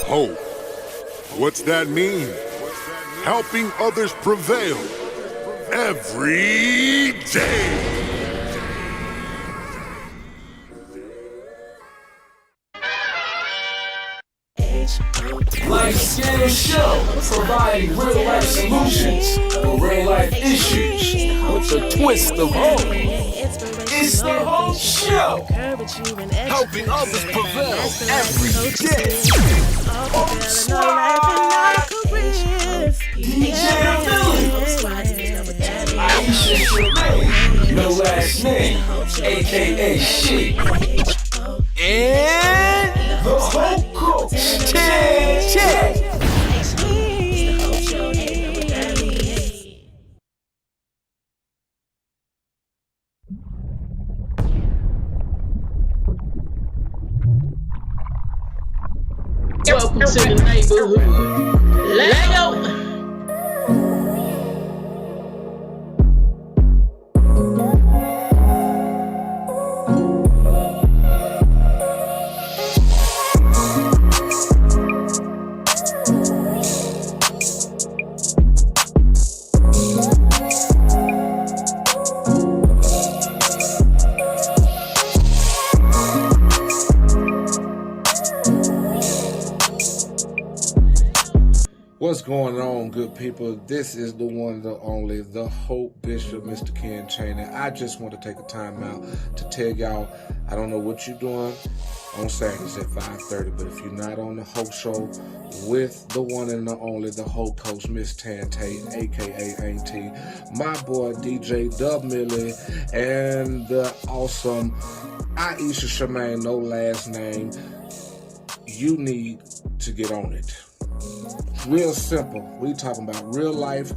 Hope. What's that mean? Helping others prevail every day. Life Scared Show, providing real life solutions for real life issues with a twist of hope. It's the Hope Show, helping others prevail every day. Hope's DJ Billy, Aisha Shermaine, no last name, aka She, and the Hope Coach, Ted. Welcome to the neighborhood. Let go. What's going on, good people? This is the one, the only, the Hope Bishop, Mr. Ken Chaney. I just want to take a time out to tell y'all, I don't know what you're doing on Saturdays at 5:30, but if you're not on the Hope Show with the one and the only, the Hope Coach, Miss Tan Tate, aka Auntie, my boy DJ Dub Millie, and the awesome Aisha Shermaine, no last name, you need to get on it. Real simple. We talking about real life,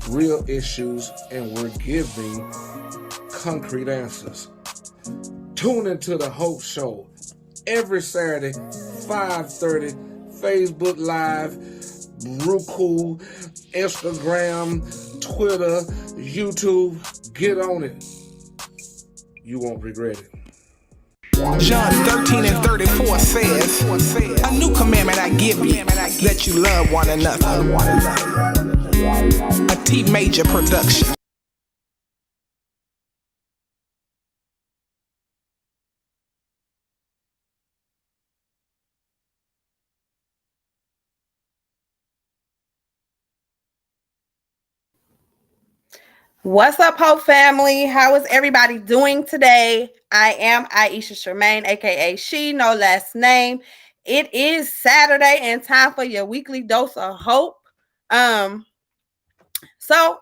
real issues, and we're giving concrete answers. Tune into the Hope Show every Saturday, 5:30, Facebook Live, Roku, Instagram, Twitter, YouTube. Get on it. You won't regret it. John 13:34 says, a new commandment I give you, that you love one another. A T Major production. What's up, Hope family? How is everybody doing today? I am Aisha Shermaine, aka She, no last name. It is Saturday and time for your weekly dose of hope. So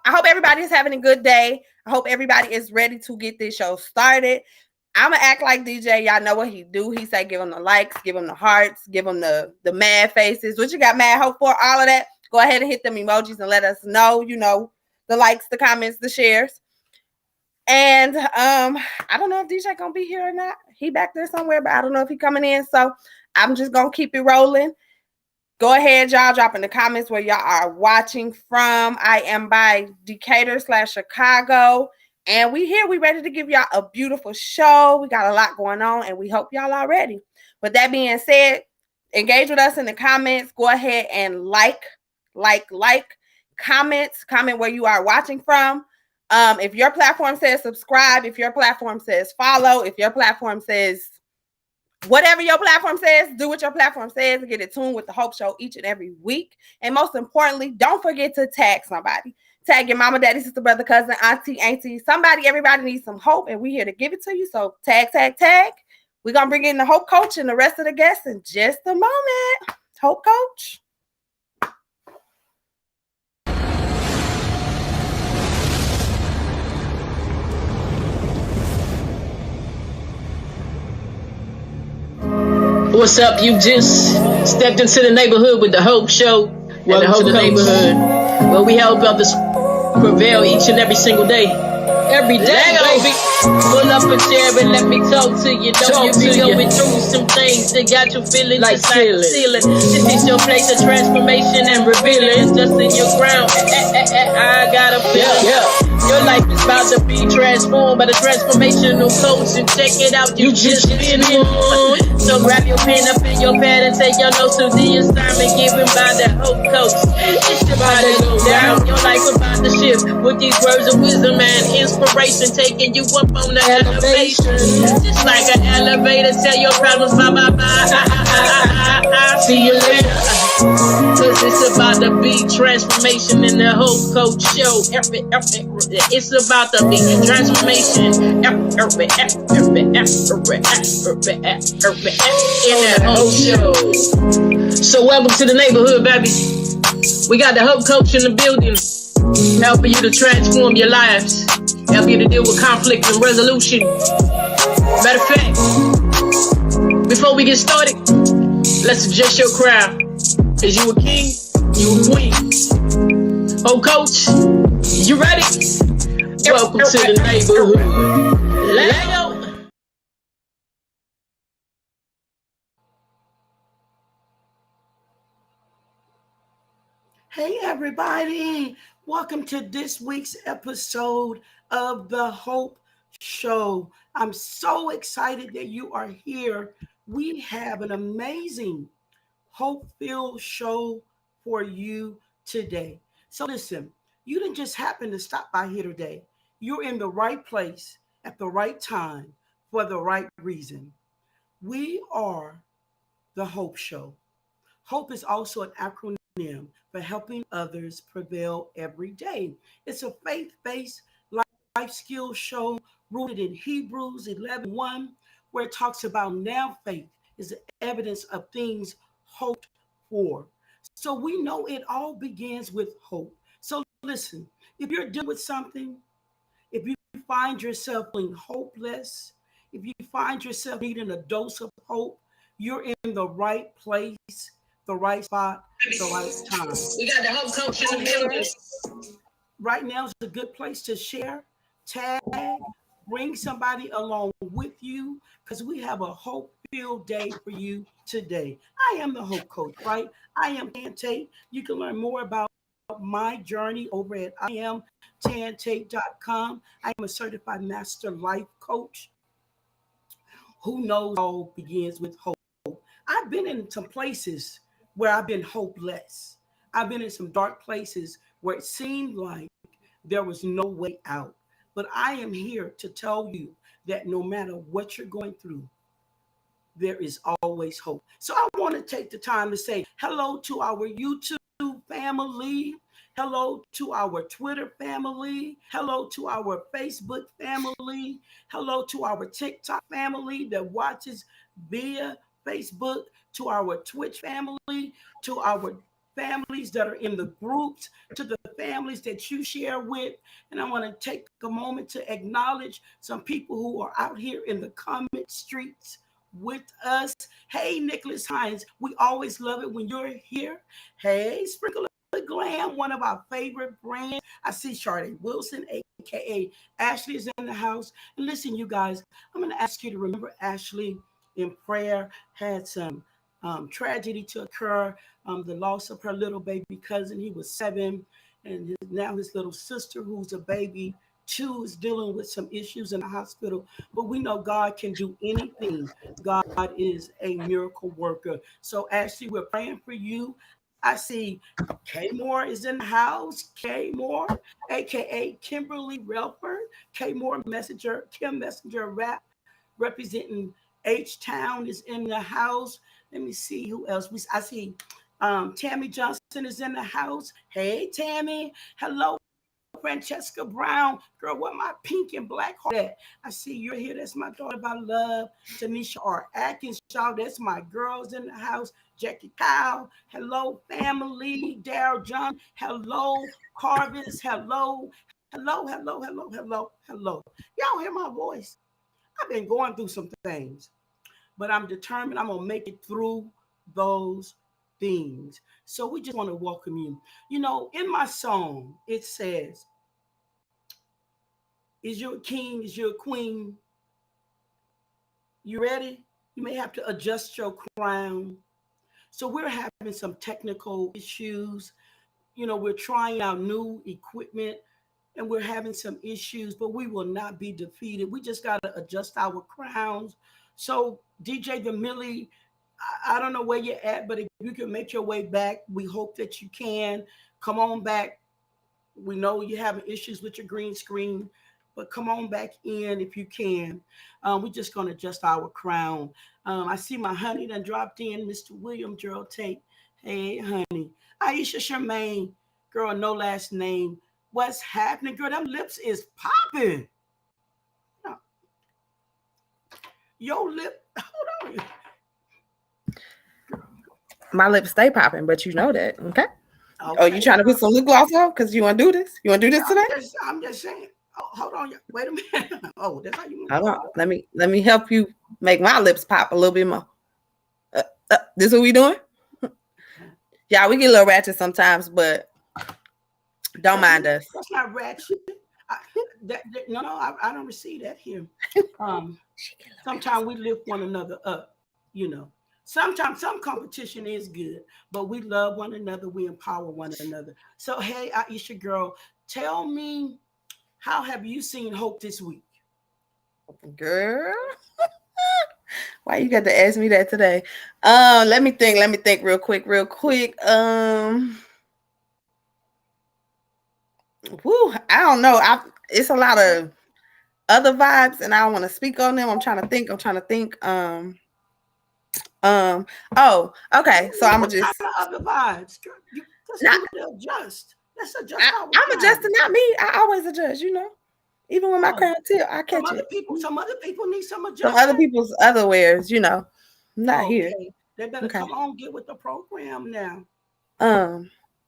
I hope everybody is having a good day. I hope everybody is ready to get this show started. I'm gonna act like DJ. Y'all know what he do. He say give him the likes, give him the hearts, give him the mad faces. What you got mad hope for? All of that. Go ahead and hit them emojis and let us know, you know, the likes, the comments, the shares. And I don't know if DJ gonna be here or not. He back there somewhere, but I don't know if he coming in. So I'm just gonna keep it rolling. Go ahead, y'all, drop in the comments where y'all are watching from. I am by Decatur/Chicago. And we here. We ready to give y'all a beautiful show. We got a lot going on, and we hope y'all are ready. With that being said, engage with us in the comments. Go ahead and like. Comment where you are watching from. If your platform says subscribe, if your platform says follow, if your platform says whatever your platform says, do what your platform says and get in tune with the Hope Show each and every week. And most importantly, don't forget to tag somebody. Tag your mama, daddy, sister, brother, cousin, auntie, somebody. Everybody needs some hope, and we're here to give it to you. So tag. We're going to bring in the Hope Coach and the rest of the guests in just a moment. Hope Coach. What's up? You just stepped into the neighborhood with the Hope Show. Welcome to the neighborhood where we help others prevail each and every single day. Every day, baby. Pull up a chair and let me talk to you. Know you be going through some things that got you feeling like ceiling. This is your place of transformation and revealing. Just in your ground. I got a feeling. Your life is about to be transformed by the transformational coach. And check it out, you just been one. So grab your pen up in your pad and take your notes to the assignment given by the Hope Coach. It's about to go down. Your life about to shift with these words of wisdom and inspiration, taking you up on the elevation. Just like an elevator, tell your problems bye bye bye. See you later. Cause it's about to be transformation in the Hope Coach show. It's about to be transformation in the Hope show. So welcome to the neighborhood, baby. We got the Hope Coach in the building, helping you to transform your lives, help you to deal with conflict and resolution. Matter of fact, before we get started, let's adjust your crowd. Is you a king? You a queen? Oh, Coach, you ready? Welcome to the neighborhood. Let go. Hey everybody, welcome to this week's episode of the Hope Show. I'm so excited that you are here. We have an amazing hope-filled show for you today. So listen, you didn't just happen to stop by here today. You're in the right place at the right time for the right reason. We are the Hope Show. Hope is also an acronym for helping others prevail every day. It's a faith-based life skills show rooted in Hebrews 11:1, where it talks about now faith is the evidence of things hoped for. So we know it all begins with hope. So listen, if you're dealing with something, if you find yourself feeling hopeless, if you find yourself needing a dose of hope, you're in the right place, the right spot, the right time. We got the Hope Coach in the building. Right now is a good place to share, tag, bring somebody along with you because we have a hope-filled day for you today. I am the Hope Coach, right? I am Tan Tate. You can learn more about my journey over at iamtantate.com. I am a certified master life coach who knows all begins with hope. I've been in some places where I've been hopeless. I've been in some dark places where it seemed like there was no way out. But I am here to tell you that no matter what you're going through, there is always hope. So I want to take the time to say hello to our YouTube family. Hello to our Twitter family. Hello to our Facebook family. Hello to our TikTok family that watches via Facebook, to our Twitch family, to our families that are in the groups, to the families that you share with. And I want to take a moment to acknowledge some people who are out here in the comment streets with us. Hey, Nicholas Hines, we always love it when you're here. Hey, Sprinkle of Glam, one of our favorite brands. I see Sade Wilson, aka Ashley, is in the house. And listen, you guys, I'm going to ask you to remember Ashley in prayer. Had some tragedy to occur, the loss of her little baby cousin. He was 7, and now his little sister, who's a baby 2, is dealing with some issues in the hospital. But we know God can do anything. God is a miracle worker. So, Ashley, we're praying for you. I see K Moore is in the house. K Moore, aka Kimberly Relford. K Moore Messenger, Kim Messenger Rap, representing H Town is in the house. Let me see who else. I see Tammy Johnson is in the house. Hey, Tammy. Hello, Francesca Brown. Girl, where my pink and black heart at? I see you're here. That's my daughter by love. Tanisha R. Atkins. That's my girls in the house. Jackie Kyle. Hello, family. Daryl John. Hello, Carvis. Hello. Hello, hello, hello, hello, hello. Y'all hear my voice? I've been going through some things, but I'm determined I'm going to make it through those things. So we just want to welcome you. You know, in my song, it says, Is you a king? Is you a queen? You ready? You may have to adjust your crown. So we're having some technical issues. We're trying out new equipment and we're having some issues, but we will not be defeated. We just got to adjust our crowns. So, DJ the Millie, I don't know where you're at, but if you can make your way back, we hope that you can. Come on back. We know you're having issues with your green screen, but come on back in if you can. We're just going to adjust our crown. I see my honey that dropped in, Mr. William Gerald Tate. Hey, honey. Aisha Charmaine, girl, no last name. What's happening, girl? Them lips is popping. Your lip, hold on. My lips stay popping, but you know that, okay? Okay. Oh, you trying to put some lip gloss on? Because you want to do this? You want to do this today? I'm just saying. Oh, hold on. Wait a minute. Oh, that's how you move. Hold on. Let me help you make my lips pop a little bit more. This what we doing? Yeah, we get a little ratchet sometimes, but don't mind us. That's not ratchet. I don't receive that here. Sometimes we lift one another up, Sometimes some competition is good, but we love one another. We empower one another. So, hey, Aisha girl, tell me, how have you seen Hope this week? Girl, why you got to ask me that today? Let me think real quick. I don't know. It's a lot of other vibes, and I don't want to speak on them. I'm trying to think. Oh, okay. So I'm just other vibes. Adjust. Let's adjust. I'm adjusting, not me. I always adjust, Even with my crown tip, I catch it. Some other people need some adjustment. Some other people's other wares, not here. They better come on, get with the program now.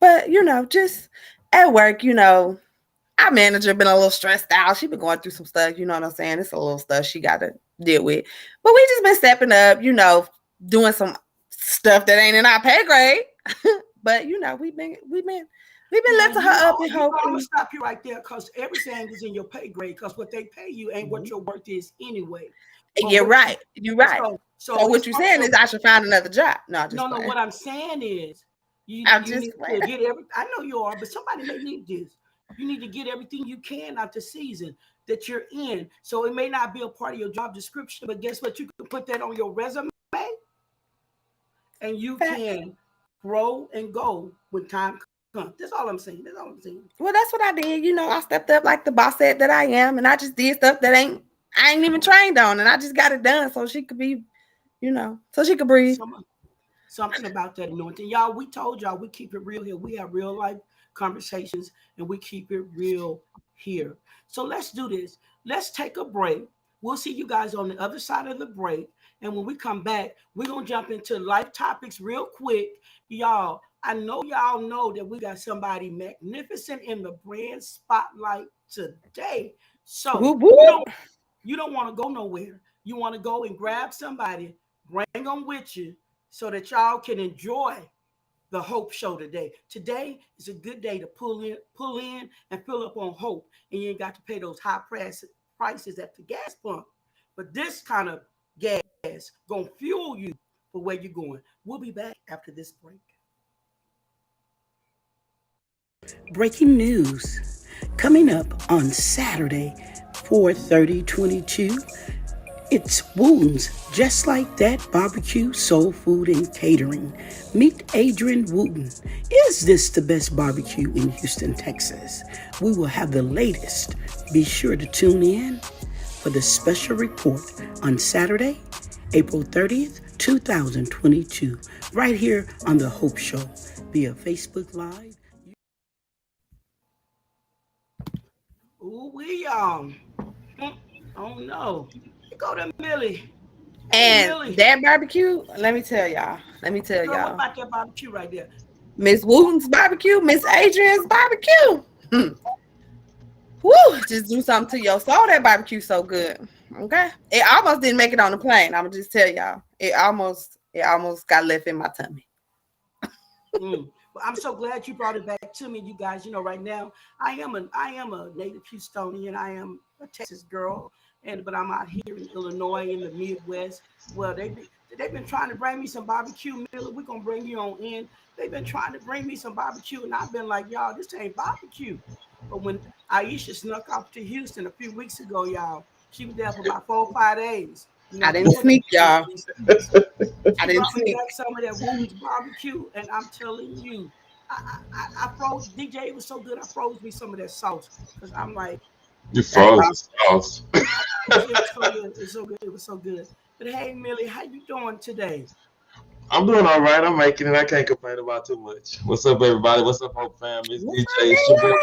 But just at work, our manager been a little stressed out. She been going through some stuff, you know what I'm saying? It's a little stuff she got to deal with. But we just been stepping up, doing some stuff that ain't in our pay grade. But we've been lifting her up and hope. I'm gonna stop you right there because everything is in your pay grade because what they pay you ain't what your worth is anyway. You're right. So what you're saying is I should find another job. No, what I'm saying is you need to get I know you are, but somebody may need this. You need to get everything you can out the season that you're in. So it may not be a part of your job description, but guess what? You can put that on your resume and you can grow and go when time comes. That's all I'm saying. Well, that's what I did. I stepped up like the boss said that I am, and I just did stuff that I ain't even trained on, and I just got it done so she could be, so she could breathe. Something about that anointing. Y'all, we told y'all we keep it real here. We have real life conversations and we keep it real here. So let's do this. Let's take a break. We'll see you guys on the other side of the break. And when we come back, we're going to jump into life topics real quick. Y'all, I know y'all know that we got somebody magnificent in the brand spotlight today. So you don't want to go nowhere. You want to go and grab somebody, bring them with you so that y'all can enjoy the Hope Show today. Today is a good day to pull in and fill up on hope. And you ain't got to pay those high prices at the gas pump. But this kind of gas gonna fuel you for where you're going. We'll be back after this break. Breaking news. Coming up on Saturday, 4/30/22. It's Wooten's Just Like That Barbecue, Soul Food, and Catering. Meet Adrian Wooten. Is this the best barbecue in Houston, Texas? We will have the latest. Be sure to tune in for the special report on Saturday, April 30th, 2022, right here on The Hope Show via Facebook Live. Ooh, oh no. Go to Millie. And Millie. That barbecue, let me tell y'all. What about that barbecue right there? Miss Wooten's barbecue, Miss Adrian's barbecue. Woo, just do something to your soul. That barbecue so good. Okay. It almost didn't make it on the plane. I'm gonna just tell y'all. It almost got left in my tummy. I'm so glad you brought it back to me, you guys. Right now I am a native Houstonian. I am a Texas girl, but I'm out here in Illinois in the Midwest. Well, they've been trying to bring me some barbecue. Miller, we're gonna bring you on in. They've been trying to bring me some barbecue, and I've been like, y'all, this ain't barbecue. But when Aisha snuck off to Houston a few weeks ago, y'all, she was there for about 4 or 5 days. I didn't sneak, y'all. She brought me back some of that Woody's barbecue, and I'm telling you, I froze. DJ, it was so good. I froze me some of that sauce because I'm like, you froze the sauce. it was so good. It's so good. It was so good. But hey, Millie, how you doing today? I'm doing all right. I'm making it. I can't complain about too much. What's up, everybody? What's up, Hope fam? It's DJ. It's your boy,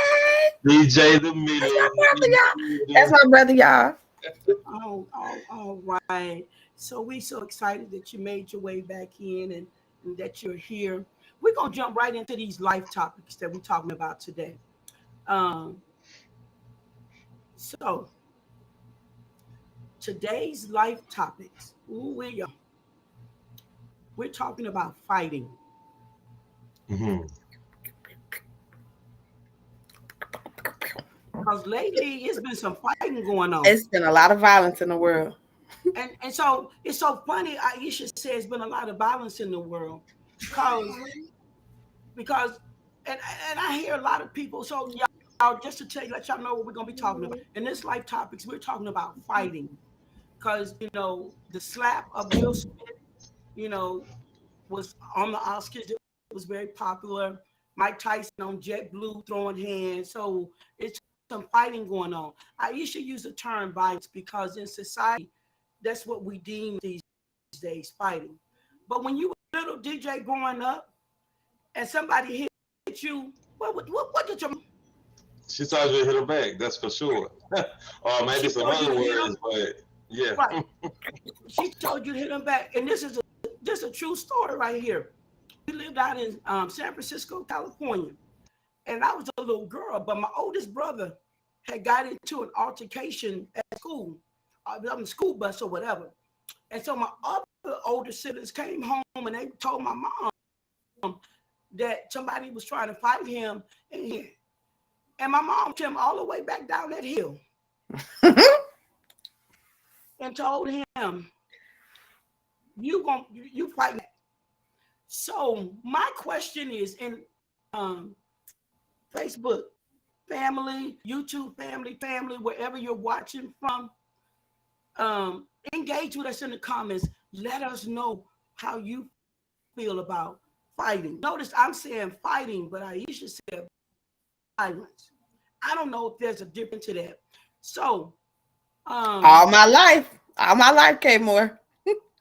DJ the Middle. That's my brother, y'all. All right. So we so excited that you made your way back in and that you're here. We're gonna jump right into these life topics that we're talking about today. So today's life topics. We're talking about fighting. Mm-hmm. Because lately it's been some fighting going on. It's been a lot of violence in the world. And so it's so funny. Aisha says there's been a lot of violence in the world because and I hear a lot of people. So y'all, just to let y'all know what we're gonna be talking about in this life topics, we're talking about fighting because the slap of Will Smith, was on the Oscars. It was very popular. Mike Tyson on JetBlue throwing hands. So it's some fighting going on. Aisha used the term violence because in society, that's what we deem these days, fighting. But when you were a little DJ growing up and somebody hit you, what did your... She told you to hit her back, that's for sure. Or maybe some other words, but yeah. Right. She told you to hit them back. And this is a true story right here. We lived out in San Francisco, California. And I was a little girl, but my oldest brother had got into an altercation at school. On the school bus or whatever. And so my other older siblings came home and they told my mom that somebody was trying to fight him. And my mom took him all the way back down that hill and told him, you fight. So my question is in Facebook family, YouTube family, wherever you're watching from, engage with us in the comments. Let us know how you feel about fighting. Notice I'm saying fighting, but Aisha said violence. I don't know if there's a difference to that. So all my life, K-More.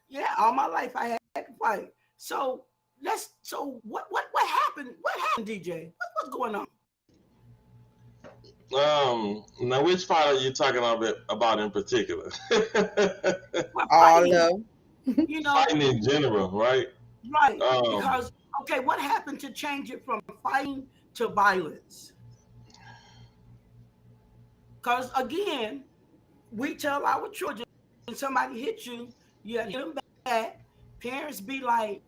Yeah, all my life I had to fight. So what happened? What happened, DJ? What's going on? Now which fight are you talking about in particular? All of fighting in general, right? Right. Because what happened to change it from fighting to violence? Because again, we tell our children when somebody hits you, you hit them back. Parents be like,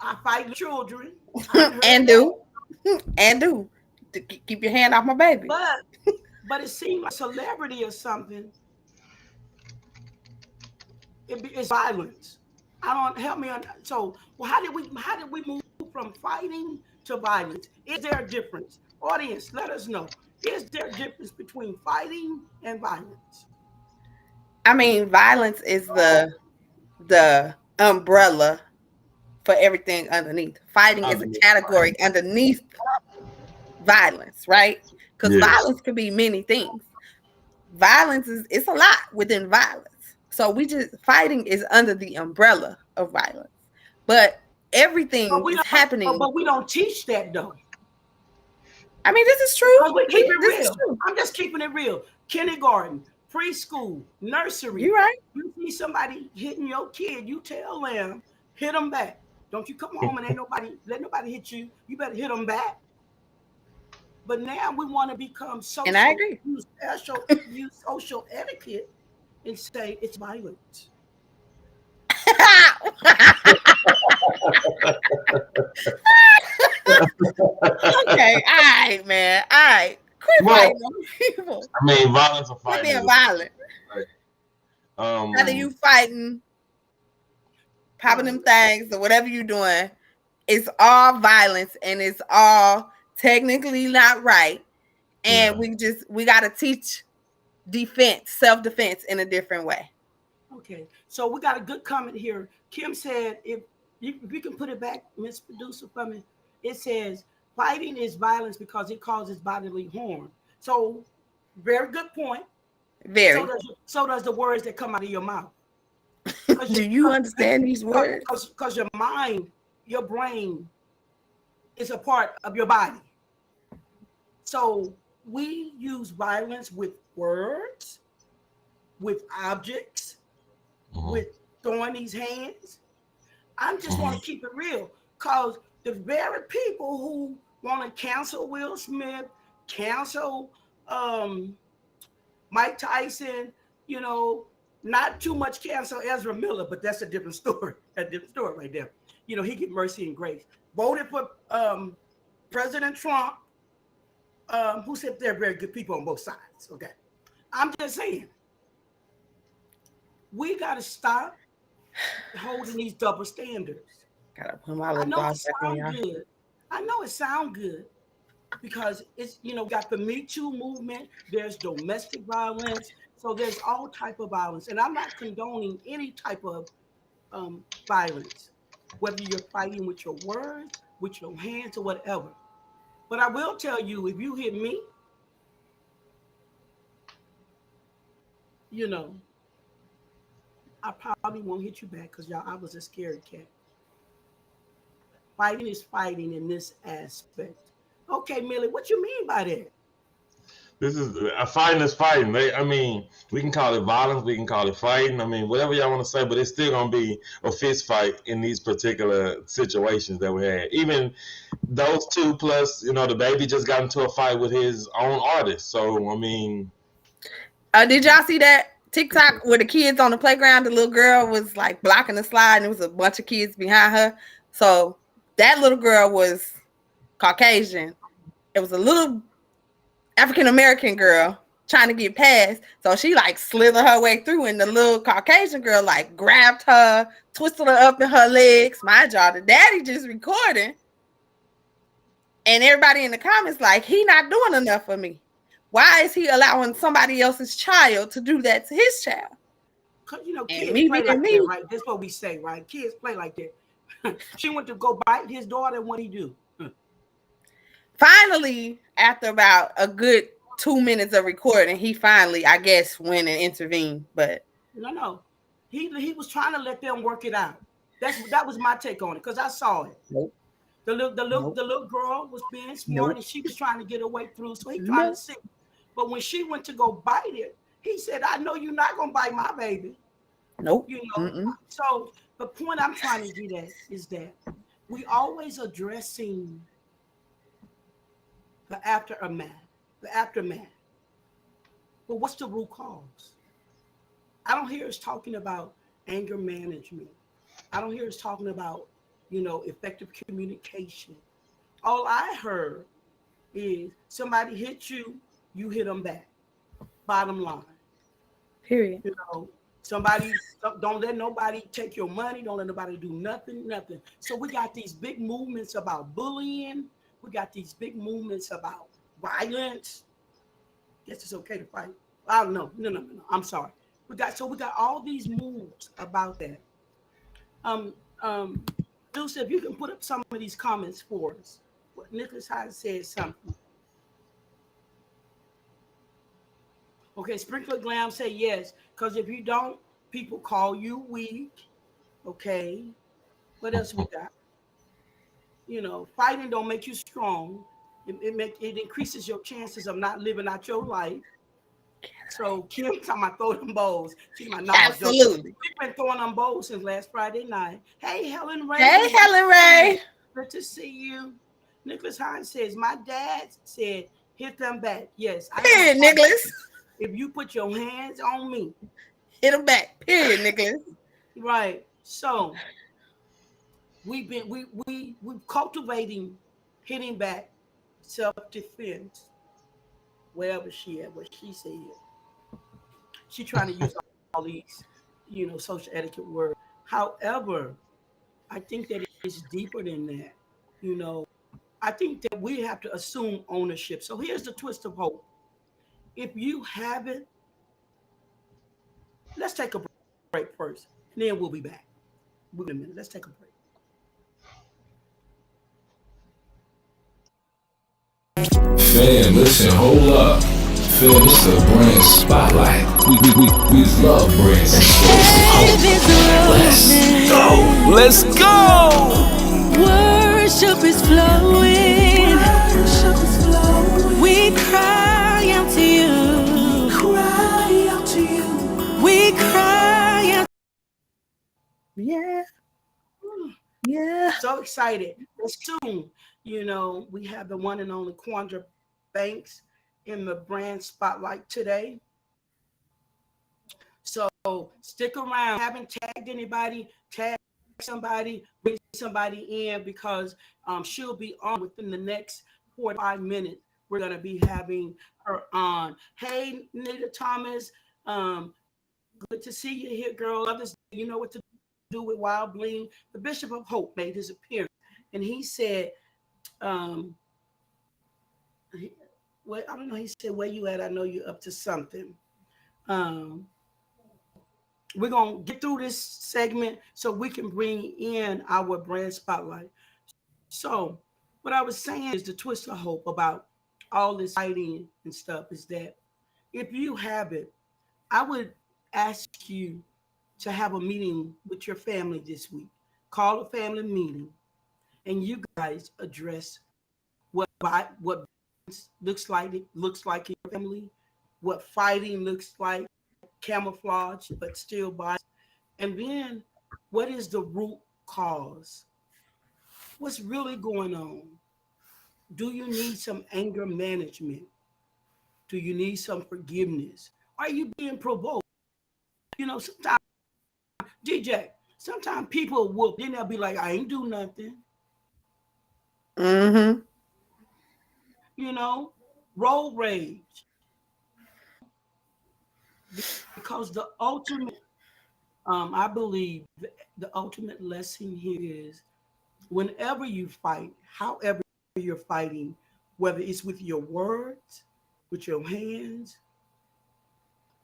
I fight children. and do. Keep your hand off my baby. But it seemed like celebrity or something. It's violence. Help me on. So, how did we move from fighting to violence? Is there a difference? Audience, let us know. Is there a difference between fighting and violence? I mean, violence is the umbrella for everything underneath. Fighting is a category underneath violence, right? Because violence can be many things. Violence it's a lot within violence. So fighting is under the umbrella of violence. But everything is happening. But we don't teach that though. I mean, this is true. We keep it real. I'm just keeping it real. Kindergarten, preschool, nursery. You right. You see somebody hitting your kid, you tell them, hit them back. Don't you come home and let nobody hit you. You better hit them back. But now we want to become social. And I agree. Use social etiquette and say it's violence. right, man. All right. Quit Well, fighting on people. I mean, violence or Quit fighting being is violent. right. Whether you fighting, popping them things, or whatever you doing, it's all violence and it's all technically not right. And we got to teach defense, self-defense in a different way. Okay, so we got a good comment here. Kim said, if you can put it back, Miss Producer, for me, it says fighting is violence because it causes bodily harm. So, very good point. Very. So does the words that come out of your mouth. Do you understand these words? Because your mind, your brain is a part of your body. So we use violence with words, with objects, with throwing these hands. I just want to keep it real, because the very people who want to cancel Will Smith, cancel Mike Tyson, not too much cancel Ezra Miller, but that's a different story. A different story right there. He get mercy and grace. Voted for President Trump, who said they're very good people on both sides. Okay, I'm just saying, we got to stop holding these double standards. Gotta put my I little know it boss back on sounds y'all. good. I know it sounds good because it's got the Me Too movement. There's domestic violence, so there's all type of violence, and I'm not condoning any type of violence, whether you're fighting with your words, with your hands, or whatever. But I will tell you, if you hit me, I probably won't hit you back because I was a scary cat. Fighting is fighting in this aspect. Okay, Millie, what you mean by that? This is a fighting is fighting. I mean, we can call it violence, we can call it fighting. I mean, whatever y'all want to say, but it's still gonna be a fist fight in these particular situations that we had. Even those two, plus the baby just got into a fight with his own artist. So I mean, did y'all see that TikTok where the kids on the playground? The little girl was like blocking the slide, and there was a bunch of kids behind her. So that little girl was Caucasian. It was a little African American girl trying to get past. So she like slithered her way through, and the little Caucasian girl like grabbed her, twisted her up in her legs. My y'all, the daddy just recording. And everybody in the comments like, he not doing enough for me. Why is he allowing somebody else's child to do that to his child? Because, kids play like that, right? That's what we say, right? Kids play like that. She went to go bite his daughter, and what he do? Finally, after about a good 2 minutes of recording, he finally, I guess, went and intervened. But no, he was trying to let them work it out. That was my take on it, because I saw it. Nope. The little girl was being smart, and she was trying to get her way through. So he trying to see. But when she went to go bite it, he said, "I know you're not gonna bite my baby." Nope. So the point I'm trying to get at is that we always addressing the aftermath. But what's the root cause? I don't hear us talking about anger management. I don't hear us talking about, effective communication. All I heard is somebody hit you, you hit them back. Bottom line. Period. Somebody, don't let nobody take your money. Don't let nobody do nothing. So we got these big movements about bullying. We got these big movements about violence. Guess it's okay to fight. I don't know. No. I'm sorry. We got all these moves about that. Deuce, if you can put up some of these comments for us. What Nicholas Hyde said something. Okay, Sprinkler Glam say yes, because if you don't, people call you weak. Okay. What else we got? Fighting don't make you strong. It increases your chances of not living out your life. So Kim talking about throw them bowls. She's my absolutely. We've been throwing them bowls since last Friday night. Hey, Helen Ray. Hey, Helen Ray. Good to see you. Nicholas Hines says, my dad said, hit them back. Yes. Period, Nicholas. If you put your hands on me. Hit them back. Period, Nicholas. Right. So we're cultivating hitting back self-defense, wherever she at, what she said. She trying to use all these, social etiquette words. However, I think that it's deeper than that. You know, I think that we have to assume ownership. So here's the twist of hope. If you have it, let's take a break first, and then we'll be back. Wait a minute. Let's take a break. Fam, listen, hold up. Fam, this is a brand spotlight. We love brands and stories. Let's go! Worship is flowing. We cry out to you. We cry out. Yeah. Yeah. So excited. And soon, we have the one and only Quanda Banks in the brand spotlight today. So stick around. Haven't tagged anybody, tag somebody, bring somebody in because she'll be on within the next 45 minutes. We're going to be having her on. Hey, Nita Thomas. Good to see you here, girl. Others, you know what to do with Wild Bling. The Bishop of Hope made his appearance, and he said, I don't know. He said, "Where you at? I know you're up to something." We're gonna get through this segment so we can bring in our brand spotlight. So, what I was saying is the twist of hope about all this fighting and stuff is that if you have it, I would ask you to have a meeting with your family this week. Call a family meeting, and you guys address what looks like in your family, what fighting looks like, camouflage but still violence, and then what is the root cause? What's really going on? Do you need some anger management? Do you need some forgiveness? Are you being provoked? Sometimes, DJ, sometimes people will, then they'll be like, I ain't do nothing. Mm-hmm. Road rage. Because the ultimate, I believe the ultimate lesson here is whenever you fight, however you're fighting, whether it's with your words, with your hands,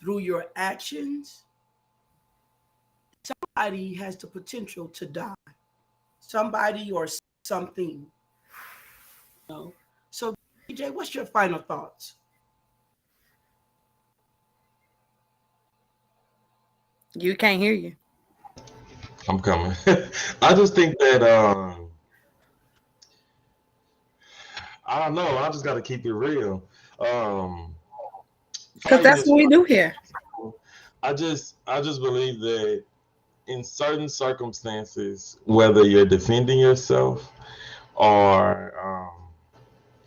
through your actions, somebody has the potential to die. Somebody or something. So, DJ, what's your final thoughts? You can't hear you. I'm coming. I just think that I don't know. I just got to keep it real. Because that's what we do here. I just believe that in certain circumstances, whether you're defending yourself or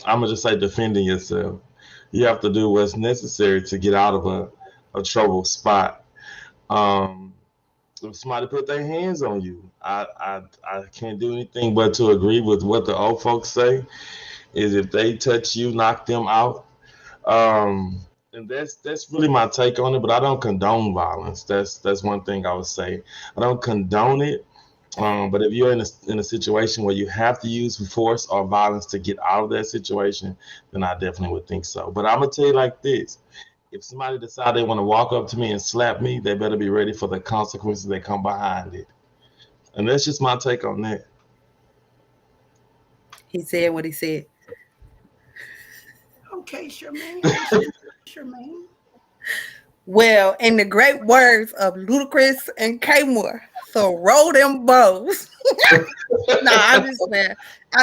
I'm gonna just say defending yourself, you have to do what's necessary to get out of a troubled spot. If somebody put their hands on you, I can't do anything but to agree with what the old folks say. Is if they touch you, knock them out. And that's really my take on it. But I don't condone violence. That's one thing I would say. I don't condone it. But if you're in a situation where you have to use force or violence to get out of that situation, then I definitely would think so. But I'm gonna tell you like this. If somebody decide they want to walk up to me and slap me, they better be ready for the consequences that come behind it. And that's just my take on that. He said what he said. Okay, Charmaine. Charmaine. Well, in the great words of Ludacris and K Moore, so roll them bows. No, I'm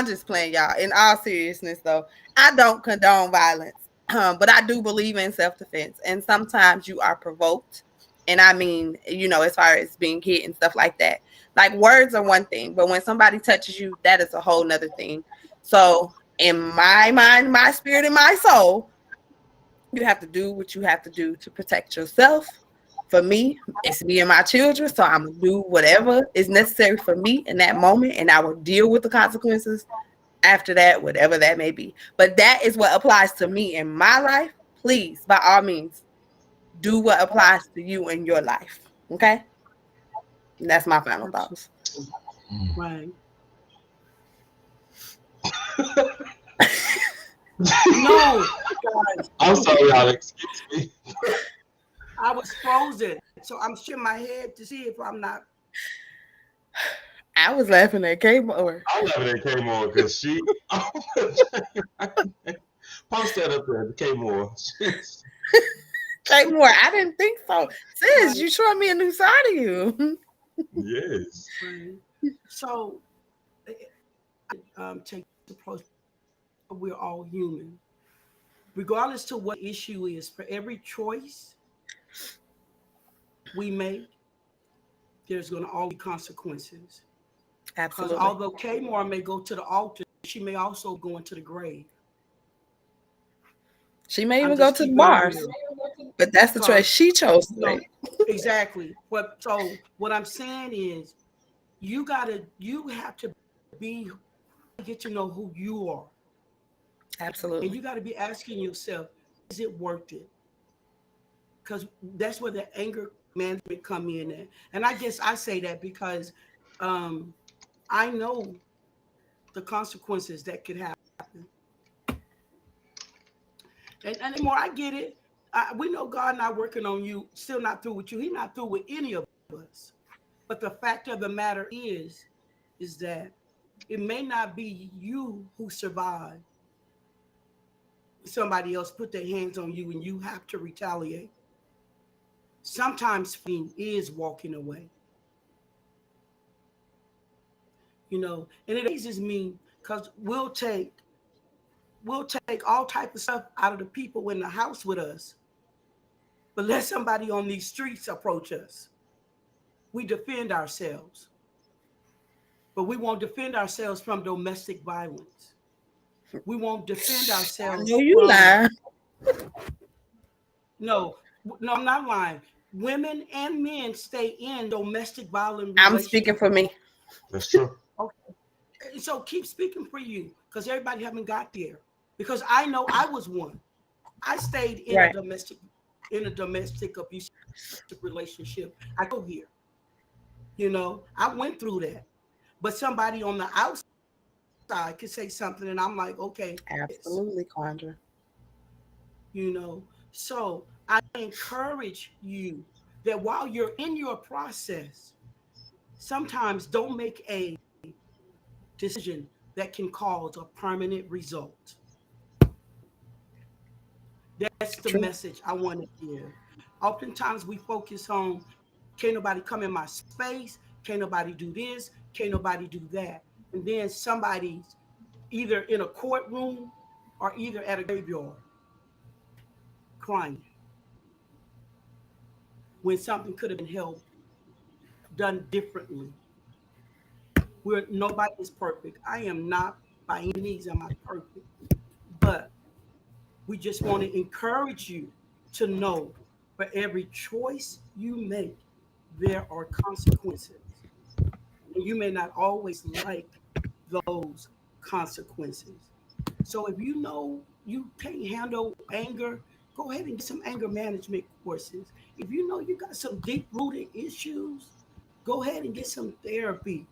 just playing, y'all. In all seriousness, though, I don't condone violence. But I do believe in self-defense, and sometimes you are provoked, and I mean, as far as being hit and stuff like that. Like words are one thing, but when somebody touches you, that is a whole nother thing. So in my mind, my spirit, and my soul, you have to do what you have to do to protect yourself. For me, it's me and my children, so I'm gonna do whatever is necessary for me in that moment, and I will deal with the consequences after that, whatever that may be. But that is what applies to me in my life. Please, by all means, do what applies to you in your life. Okay? And that's my final Absolutely. thoughts. Right. No, guys, I'm sorry, Alex. Excuse me. I was frozen. So I'm shaking my head to see if I'm not. I was laughing at K more. I'm laughing at K Moore because she post that up there, K Moore. K more, I didn't think so. Sis, Right. you showing me a new side of you. Yes. Right. So, take the approach. We're all human, regardless to what the issue is. For every choice we make, there's going to always be consequences. Because Absolutely. although Kmore may go to the altar, she may also go into the grave. She may I'm even go just to the keeping it bars, real. but that's the choice Because she chose to no, make. exactly. So what I'm saying is, you have to be get to know who you are, and Absolutely. you got to be asking yourself, is it worth it? Because that's where the anger management come in at. And I guess I say that because um, I know the consequences that could happen. And the more I get it, we know God not working on you, still not through with you. He's not through with any of us. But the fact of the matter is that it may not be you who survived. Somebody else put their hands on you and you have to retaliate. Sometimes fighting is walking away, and it amazes me because we'll take all type of stuff out of the people in the house with us, but let somebody on these streets approach us. We defend ourselves, but we won't defend ourselves from domestic violence. We won't defend I ourselves know you from lying. no, no, I'm not lying. Women and men stay in domestic violent I'm speaking relationships. for me. That's true. Okay. So keep speaking for you because everybody haven't got there. Because I know I was one. I stayed Right. in a domestic abusive relationship. I go here. I went through that. But somebody on the outside could say something and I'm like, okay, it's, Absolutely, Quandra. you know. So I encourage you that while you're in your process, sometimes don't make a decision that can cause a permanent result. That's the True. message I want to give. Oftentimes we focus on can't nobody come in my space, can't nobody do this, can't nobody do that. And then somebody's either in a courtroom or either at a graveyard crying when something could have been helped, done differently. Nobody is perfect. I am not by any means am I perfect. But we just want to encourage you to know for every choice you make, there are consequences. And you may not always like those consequences. So if you know you can't handle anger, go ahead and get some anger management courses. If you know you got some deep rooted issues, go ahead and get some therapy.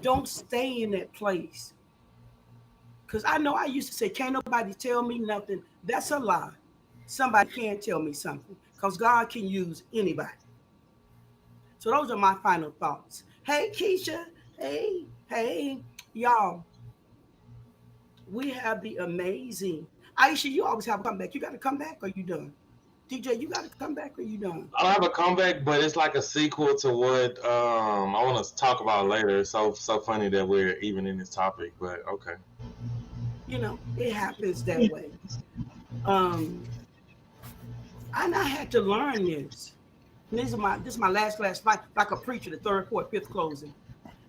Don't stay in that place. Because I know I used to say, can't nobody tell me nothing. That's a lie. Somebody can tell me something because God can use anybody. So those are my final thoughts. Hey, Keisha. Hey, y'all. We have the amazing Aisha. You always have a comeback. You got to come back or you done? DJ, you got to come back or you done? I don't have a comeback, but it's like a sequel to what I want to talk about later. It's so funny that we're even in this topic, but okay. It happens that way. Um, and I had to learn this. And this is my last fight, like a preacher, the third, fourth, fifth closing.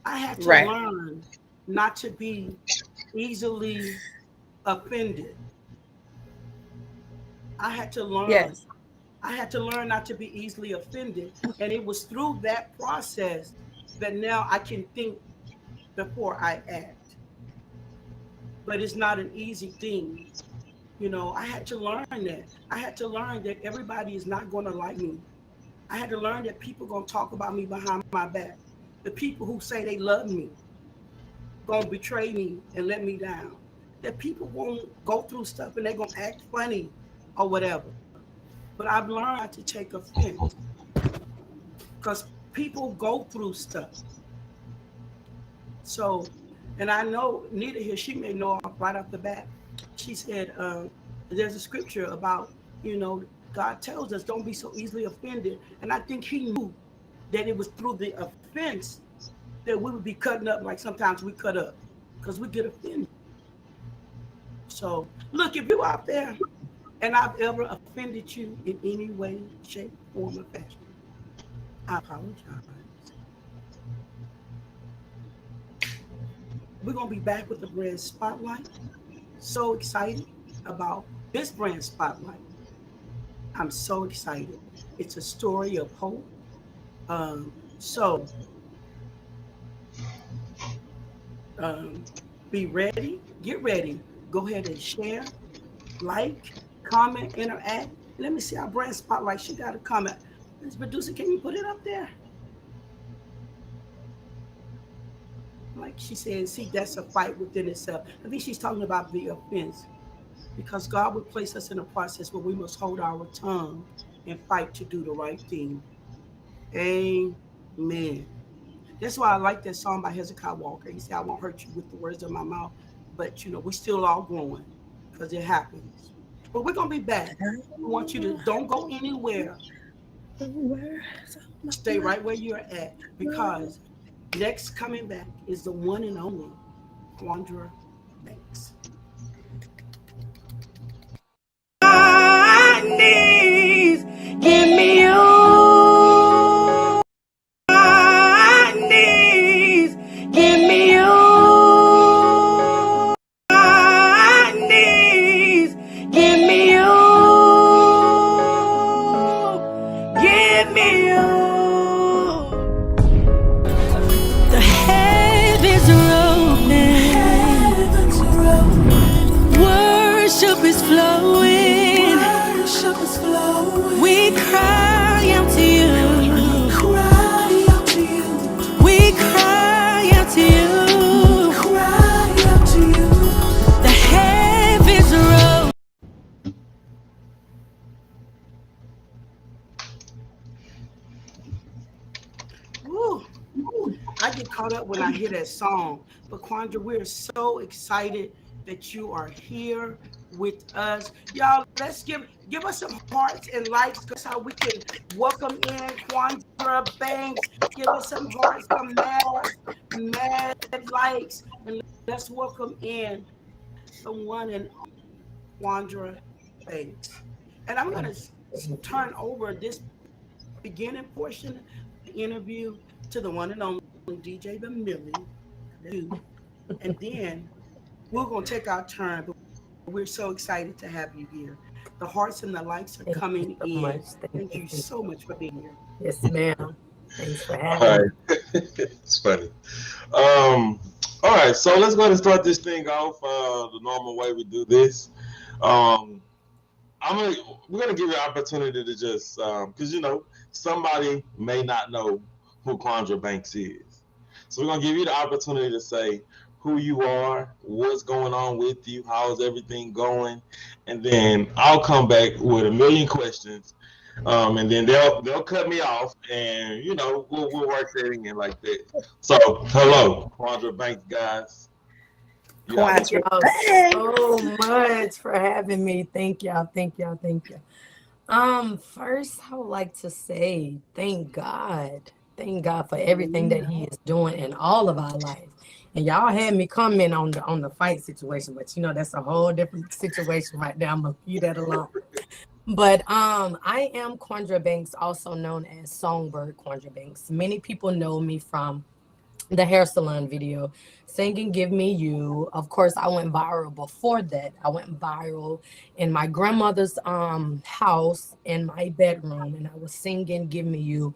I had to Right. learn not to be easily offended. I had to learn. Yes. I had to learn not to be easily offended. And it was through that process that now I can think before I act. but it's not an easy thing. I had to learn that. I had to learn that everybody is not going to like me. I had to learn that people going to talk about me behind my back. The people who say they love me going to betray me and let me down. That people won't go through stuff and they're going to act funny or whatever. But I've learned not to take offense because people go through stuff. So, and I know Nita here, she may know right off the bat. She said, there's a scripture about, God tells us don't be so easily offended. And I think he knew that it was through the offense that we would be cutting up like sometimes we cut up because we get offended. So, look, if you're out there and I've ever offended you in any way, shape, form, or fashion, I apologize. We're going to be back with the brand spotlight. So excited about this brand spotlight. I'm so excited. It's a story of hope. Be ready, get ready. Go ahead and share, like, comment, interact. Let me see our brand spotlight. She got a comment. Ms. Producer, can you put it up there? Like she said, see, that's a fight within itself. I think she's talking about the offense because God would place us in a process where we must hold our tongue and fight to do the right thing. Amen. That's why I like that song by Hezekiah Walker. He said, I won't hurt you with the words of my mouth, but we still all growing because it happens. But we're going to be back. I want you to don't go anywhere. Stay right where you're at because next coming back is the one and only Quanda Banks. My knees, give me you. My knees, give me you. My knees, give me you. Give me you. The heavens are open. Worship is flowing. We cry out to you. We cry out to you. The heavens are open. Woo. I get caught up when I hear that song. But Quanda, we're so excited that you are here with us. Y'all, let's give us some hearts and likes. That's how we can welcome in Quanda Banks. Give us some hearts, some mad likes. And let's welcome in the one and Quanda Banks. And I'm going to turn over this beginning portion of the interview to the one and only DJ The Millie. And then we're going to take our turn. But we're so excited to have you here. The hearts and the likes are coming in. Thank you so much for being here. Yes, ma'am. Thanks for having me. It's funny. All right, so let's go ahead and start this thing off the normal way we do this. We're gonna give you an opportunity to just because somebody may not know who Quanda Banks is, so we're gonna give you the opportunity to say who you are, what's going on with you, how's everything going, and then I'll come back with a million questions, and then they'll cut me off, and we'll work that in like that. So hello, Quanda Banks, guys. Thank y'all so much for having me. Thank y'all. First, I would like to say thank God. Thank God for everything that He is doing in all of our life. And y'all had me comment on the fight situation, but that's a whole different situation right now. I'm gonna leave that alone. But I am Quanda Banks, also known as Songbird Quanda Banks. Many people know me from the hair salon video, singing Give Me You. Of course, I went viral before that. I went viral in my grandmother's house in my bedroom, and I was singing Give Me You.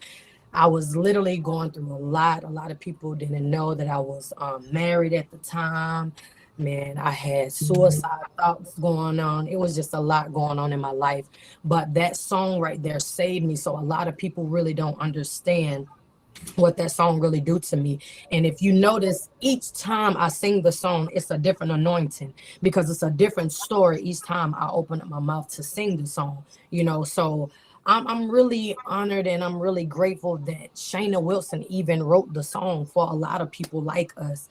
I was literally going through a lot. A lot of people didn't know that I was married at the time. man, I had suicide thoughts going on. It was just a lot going on in my life. But that song right there saved me. So a lot of people really don't understand what that song really do to me. And if you notice, each time I sing the song, it's a different anointing because it's a different story each time I open up my mouth to sing the song, So I'm really honored and I'm really grateful that Shayna Wilson even wrote the song for a lot of people like us,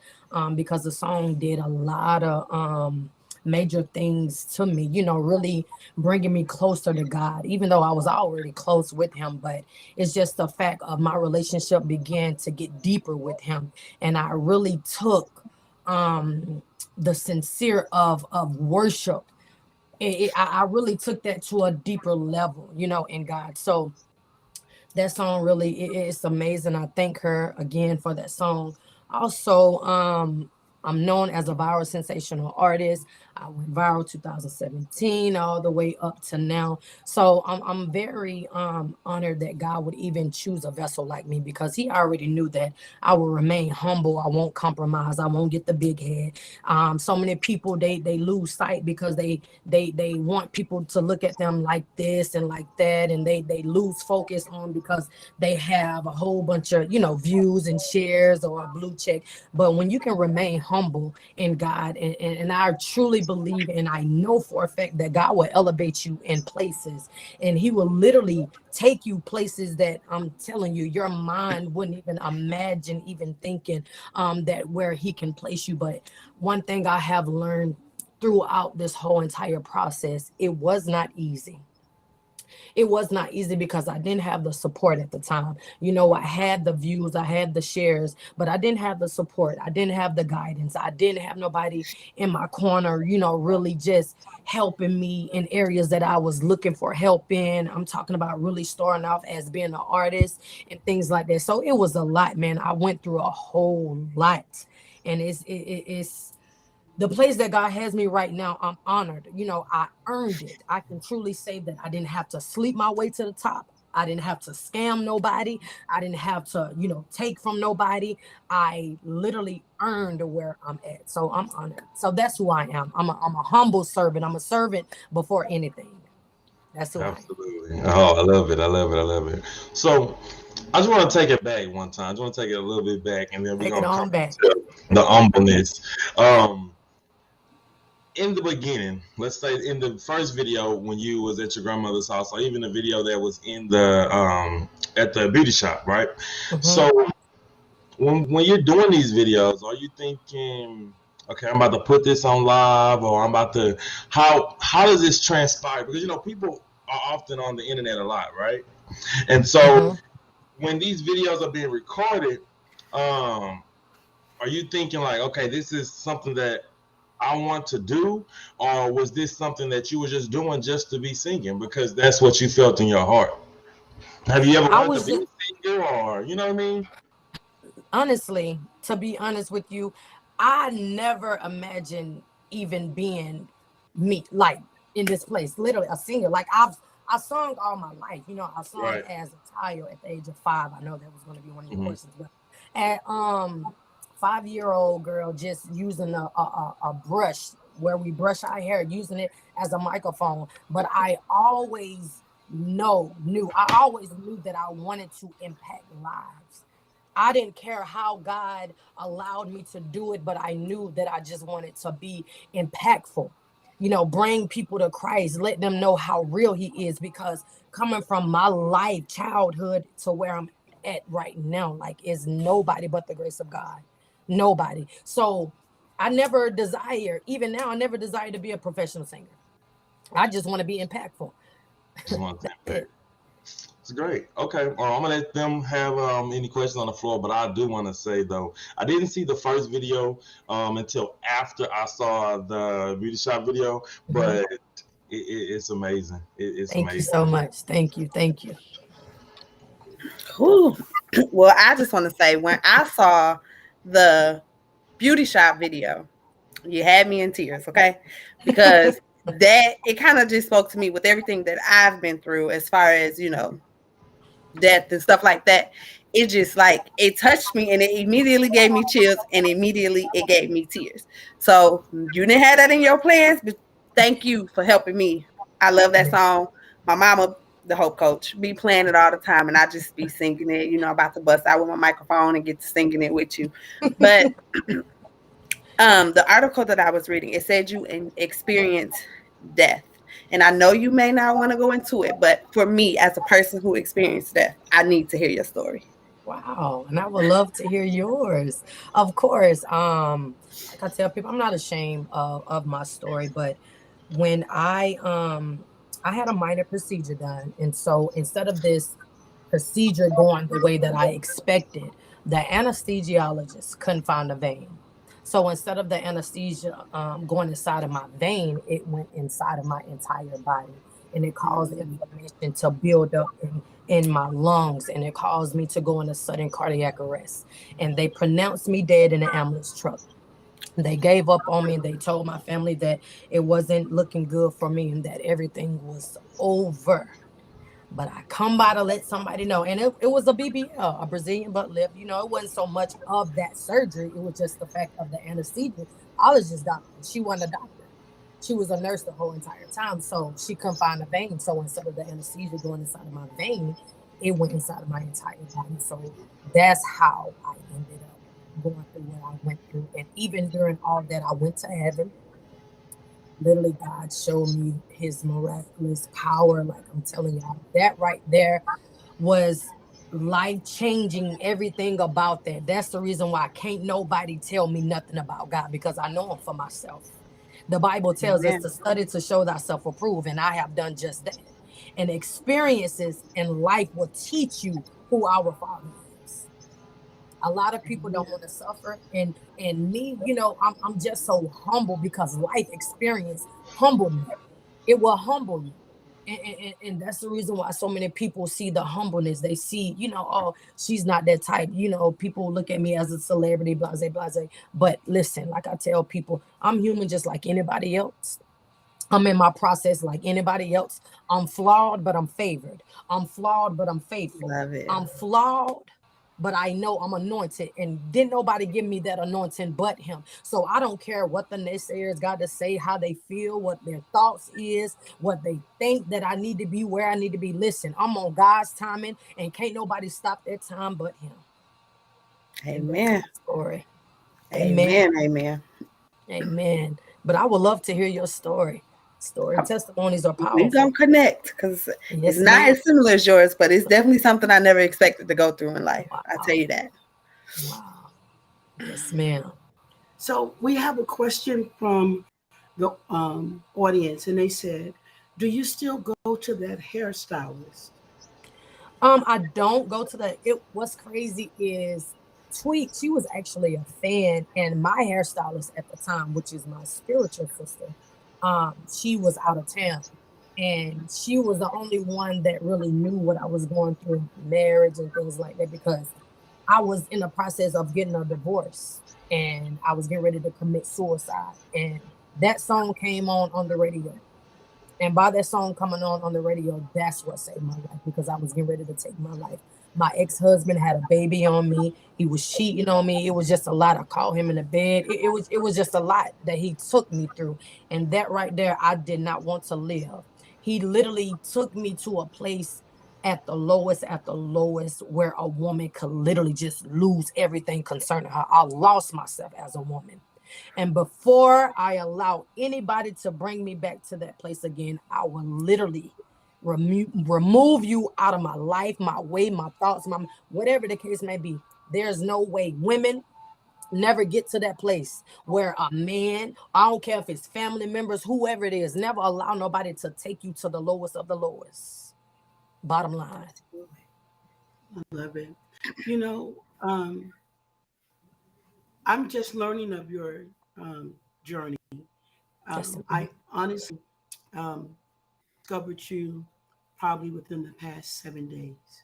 because the song did a lot of major things to me, really bringing me closer to God, even though I was already close with him. But it's just the fact of my relationship began to get deeper with him. And I really took the sincere of worship. I really took that to a deeper level, in God. So that song really it's amazing. I thank her again for that song. Also, I'm known as a viral sensational artist. I went viral 2017 all the way up to now. So I'm very honored that God would even choose a vessel like me, because he already knew that I will remain humble. I won't compromise. I won't get the big head. So many people they lose sight because they want people to look at them like this and like that, and they lose focus on because they have a whole bunch of views and shares or a blue check. But when you can remain humble in God, and I truly believe and I know for a fact that God will elevate you in places, and he will literally take you places that I'm telling you your mind wouldn't even imagine even thinking that where he can place you. But one thing I have learned throughout this whole entire process, it was not easy. It was not easy because I didn't have the support at the time. I had the views, I had the shares, but I didn't have the support. I didn't have the guidance. I didn't have nobody in my corner, really just helping me in areas that I was looking for help in. I'm talking about really starting off as being an artist and things like that. So it was a lot, man. I went through a whole lot. And it's the place that God has me right now. I'm honored. I earned it. I can truly say that I didn't have to sleep my way to the top. I didn't have to scam nobody. I didn't have to, take from nobody. I literally earned where I'm at. So I'm honored. So that's who I am. I'm a humble servant. I'm a servant before anything. That's who Absolutely. Oh, I love it. I love it. I love it. So I just want to take it back one time. I just want to take it a little bit back, and then we're Take it gonna on come back. to the humbleness. In the beginning, let's say in the first video when you was at your grandmother's house, or even the video that was in the at the beauty shop, right? So when you're doing these videos, are you thinking, okay, I'm about to put this on live, or I'm about to how does this transpire? Because people are often on the internet a lot, right? And so when these videos are being recorded, are you thinking like, okay, this is something that I want to do, or was this something that you were just doing just to be singing because that's what you felt in your heart? Have you ever wanted to be a singer, or you know what I mean? Honestly, to be honest with you, I never imagined even being me, like in this place, literally a singer. Like I sung all my life, I sung Right. as a child at the age of 5. I know that was going to be one of your questions, but at 5-year-old girl just using a brush where we brush our hair, using it as a microphone. But I always knew that I wanted to impact lives. I didn't care how God allowed me to do it, but I knew that I just wanted to be impactful, bring people to Christ, let them know how real he is. Because coming from my life, childhood to where I'm at right now, like, is nobody but the grace of God. Nobody. So I never desire, even now, I never desire to be a professional singer. I just want to be impactful. Just want to impact. It's great. Okay, I'm gonna let them have any questions on the floor, but I do want to say though, I didn't see the first video until after I saw the beauty shop video, but it's amazing. It's Thank amazing. you so much. Thank you. Thank you. Whew. Well, I just want to say, when I saw the beauty shop video, you had me in tears, okay? Because that it kind of just spoke to me with everything that I've been through as far as, death and stuff like that. it just like it touched me and it immediately gave me chills and immediately it gave me tears. So you didn't have that in your plans, but thank you for helping me. I love that song. My mama, the Hope Coach, be playing it all the time and I just be singing it, you know, about to bust out with my microphone and get to singing it with you. But the article that I was reading, it said you experience death. And I know you may not want to go into it, but for me, as a person who experienced death, I need to hear your story. Wow, and I would love to hear yours. Of course, like I tell people, I'm not ashamed of my story, but when I had a minor procedure done, and so instead of this procedure going the way that I expected, the anesthesiologist couldn't find a vein. So instead of the anesthesia going inside of my vein, it went inside of my entire body, and it caused inflammation to build up in my lungs, and it caused me to go into sudden cardiac arrest. And they pronounced me dead in an ambulance truck. They gave up on me and they told my family that it wasn't looking good for me and that everything was over. But I come by to let somebody know. And it was a BBL, a Brazilian butt lift. You know, it wasn't so much of that surgery. It was just the fact of the anesthesiologist doctor. She wasn't a doctor. She was a nurse the whole entire time. So she couldn't find a vein. So instead of the anesthesia going inside of my vein, it went inside of my entire body. So that's how I ended up going through what I went through. And even during all that, I went to heaven. Literally, God showed me his miraculous power. Like I'm telling y'all, that right there was life-changing, everything about that. That's the reason why can't nobody tell me nothing about God, because I know him for myself. The Bible tells us to study to show thyself approved, and I have done just that. And experiences in life will teach you who our Father is. A lot of people don't want to suffer, and me, you know, I'm just so humble because life experience humbled me. It will humble you. And that's the reason why so many people see the humbleness. They see, you know, oh, she's not that type. You know, people look at me as a celebrity, blase, blase. But listen, like I tell people, I'm human just like anybody else. I'm in my process like anybody else. I'm flawed, but I'm favored. I'm flawed, but I'm faithful. Love it. I'm flawed, but I know I'm anointed, and didn't nobody give me that anointing but him. So I don't care what the naysayers got to say, how they feel, what their thoughts is, what they think that I need to be, where I need to be. Listen, I'm on God's timing, and can't nobody stop that time but him. Amen. Story. Amen. Amen. Amen. But I would love to hear your story. Testimonies are powerful. We're going to connect because Yes, it's not ma'am. as similar as yours, but it's definitely something I never expected to go through in life. Wow. I tell you that. Wow. Yes, ma'am. So we have a question from the audience, and they said, do you still go to that hairstylist? I don't go to the, what's crazy is Tweet, she was actually a fan, and my hairstylist at the time, which is my spiritual sister, she was out of town. And she was the only one that really knew what I was going through in marriage and things like that, because I was in the process of getting a divorce and I was getting ready to commit suicide. And that song came on the radio. And by that song coming on the radio, that's what saved my life, because I was getting ready to take my life. My ex-husband had a baby on me. He was cheating on me. It was just a lot. I called him in the bed. It was just a lot that he took me through. And that right there, I did not want to live. He literally took me to a place at the lowest, where a woman could literally just lose everything concerning her. I lost myself as a woman. And before I allow anybody to bring me back to that place again, I will literally remove you out of my life, my way, my thoughts, my whatever the case may be. There's no way. Women never get to that place where a man, I don't care if it's family members, whoever it is, never allow nobody to take you to the lowest of the lowest. Bottom line. I love it. You know, I'm just learning of your journey. I honestly discovered you probably within the past 7 days.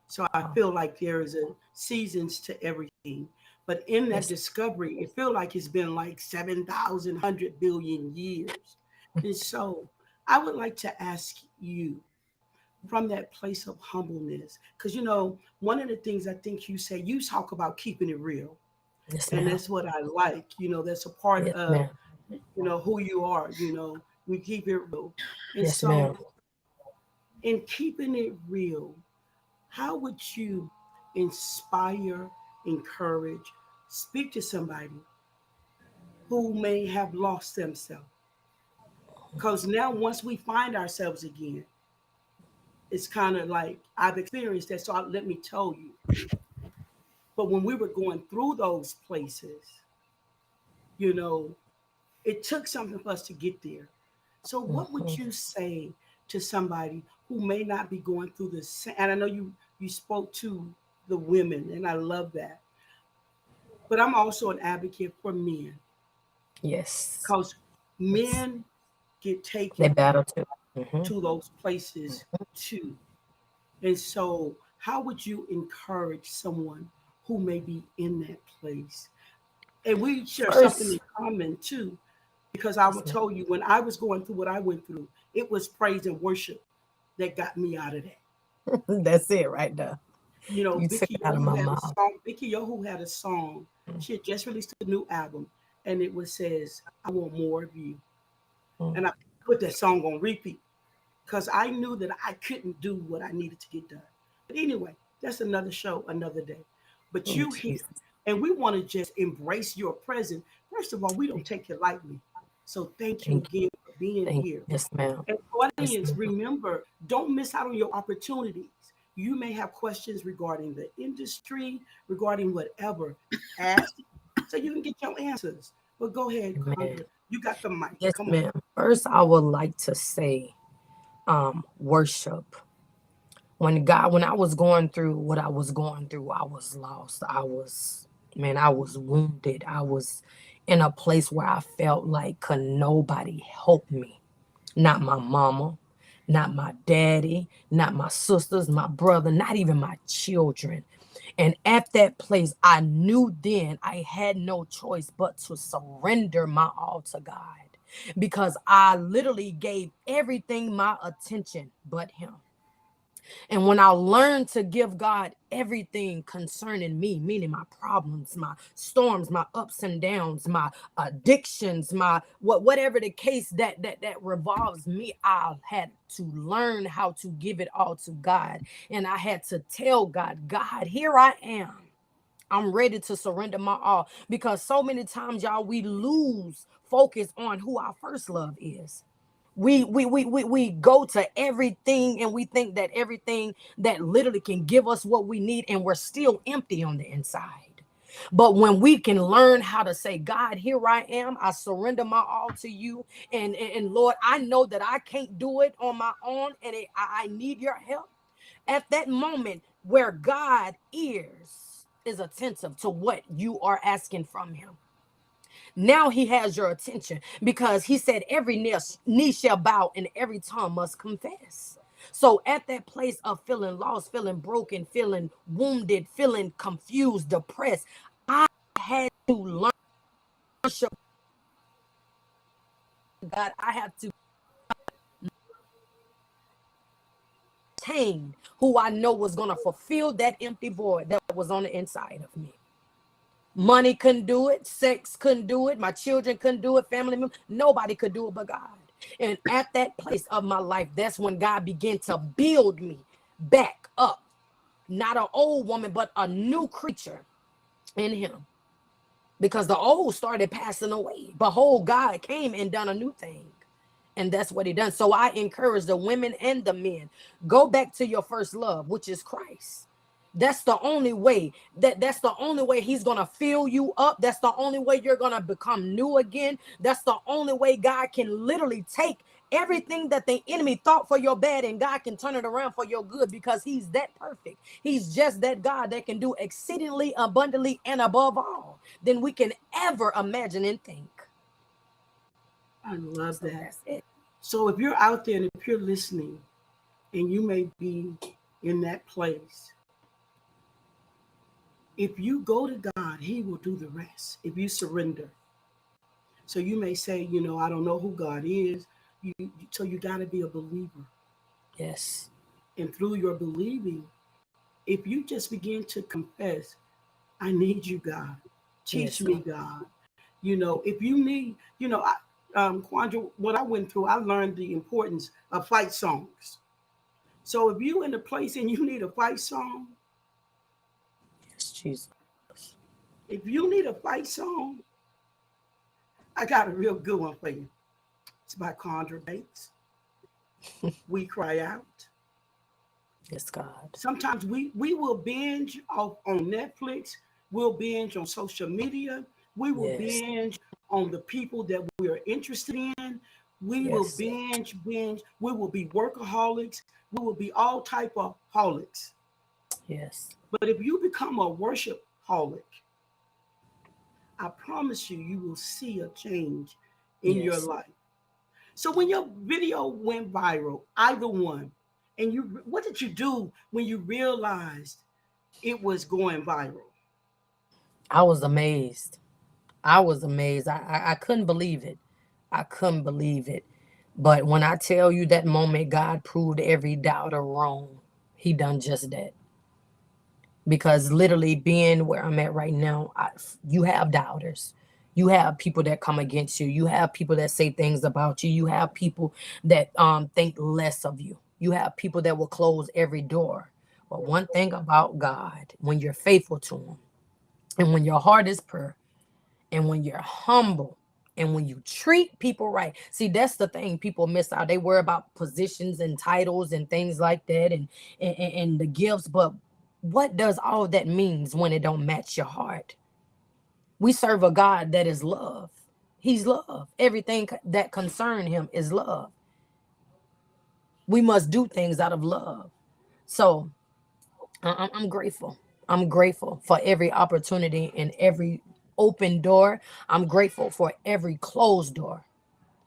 So I feel like there is a seasons to everything. But in that discovery, it feels like it's been like 7,000 100 billion years. And so I would like to ask you, from that place of humbleness. Because, you know, one of the things I think you say, you talk about keeping it real. Yes, And ma'am. that's what I like. You know, that's a part Yes, of, ma'am. you know, who you are. You know, we keep it real. And Yes, ma'am. so, in keeping it real, how would you inspire, encourage, speak to somebody who may have lost themselves? Because now, once we find ourselves again, it's kind of like I've experienced that. So let me tell you. But when we were going through those places, you know, it took something for us to get there. So, what would Mhm. you say to somebody who may not be going through the same? And I know you spoke to the women, and I love that. But I'm also an advocate for men Yes. because Yes. men get They taken battle too. Hmm. to those places too. And so, how would you encourage someone who may be in that place? And we share something in First, common too, because I will yes, ma'am. tell you when I was going through what I went through, it was praise and worship that got me out of that. That's it right there. You know, You took Vicky it out of Yohu my had a mouth. song. Vicky Yohu had a song. She had just released a new album, and it was says, "I want more of you." Mm. And I put that song on repeat because I knew that I couldn't do what I needed to get done. But anyway, that's another show, another day. But Oh, you here, Jesus. and we want to just embrace your presence. First of all, we don't take it lightly. So thank you Thank you. again for being Thank you. here. Yes, ma'am. And Yes, audience, ma'am. remember, don't miss out on your opportunities. You may have questions regarding the industry, regarding whatever. Ask so you can get your answers. But go ahead, Amen. Quanda. You got the mic. Yes, Come on. ma'am. First, I would like to say, worship. When I was going through what I was going through, I was lost. I was wounded. I was in a place where I felt like could nobody help me. Not my mama, not my daddy, not my sisters, my brother, not even my children. And at that place, I knew then I had no choice but to surrender my all to God because I literally gave everything my attention but Him. And when I learned to give God everything concerning me, meaning my problems, my storms, my ups and downs, my addictions, my whatever the case that revolves me, I had to learn how to give it all to God. And I had to tell God, God, here I am. I'm ready to surrender my all because so many times, y'all, we lose focus on who our first love is. We go to everything and we think that everything that literally can give us what we need, and we're still empty on the inside. But when we can learn how to say, God, here I am, I surrender my all to you, and Lord, I know that I can't do it on my own, and I need your help. At that moment where God ears is attentive to what you are asking from Him, now He has your attention because He said every knee shall bow and every tongue must confess. So at that place of feeling lost, feeling broken, feeling wounded, feeling confused, depressed, I had to learn to worship God. I have to attain who I know was going to fulfill that empty void that was on the inside of me. Money couldn't do it. Sex couldn't do it. My children couldn't do it. Family members, nobody could do it but God. And at that place of my life, that's when God began to build me back up. Not an old woman, but a new creature in Him. Because the old started passing away. Behold, God came and done a new thing. And that's what He done. So I encourage the women and the men, go back to your first love, which is Christ. That's the only way. That's the only way He's gonna fill you up. That's the only way you're gonna become new again. That's the only way God can literally take everything that the enemy thought for your bad, and God can turn it around for your good, because He's that perfect. He's just that God that can do exceedingly abundantly and above all than we can ever imagine and think. I love So that. that's it. So if you're out there and if you're listening and you may be in that place, if you go to God, He will do the rest. If you surrender. So you may say, you know, I don't know who God is. So you got to be a believer. Yes. And through your believing, if you just begin to confess, I need you, God. Teach Yes, me, God. God. If you need, Quandra, what I went through, I learned the importance of fight songs. So if you in a place and you need a fight song, Yes, Jesus. if you need a fight song, I got a real good one for you. It's by Quanda Banks. We Cry Out. Yes, God. Sometimes we will binge on Netflix. We'll binge on social media. We will Yes. binge on the people that we are interested in. We will Yes. binge. We will be workaholics. We will be all type of holics. Yes. But if you become a worship holic, I promise you, you will see a change in your Yes. life. So when your video went viral, either one, and what did you do when you realized it was going viral? I was amazed. I was amazed. I couldn't believe it. I couldn't believe it. But when I tell you that moment, God proved every doubter wrong. He done just that. Because literally being where I'm at right now, you have doubters. You have people that come against you. You have people that say things about you. You have people that think less of you. You have people that will close every door. But one thing about God, when you're faithful to him, and when your heart is pure, and when you're humble, and when you treat people right. See, that's the thing people miss out. They worry about positions and titles and things like that, and the gifts. But what does all that means when it don't match your heart? We serve a God that is love. He's love. Everything that concern him is love. We must do things out of love. So I'm grateful. I'm grateful for every opportunity and every open door. I'm grateful for every closed door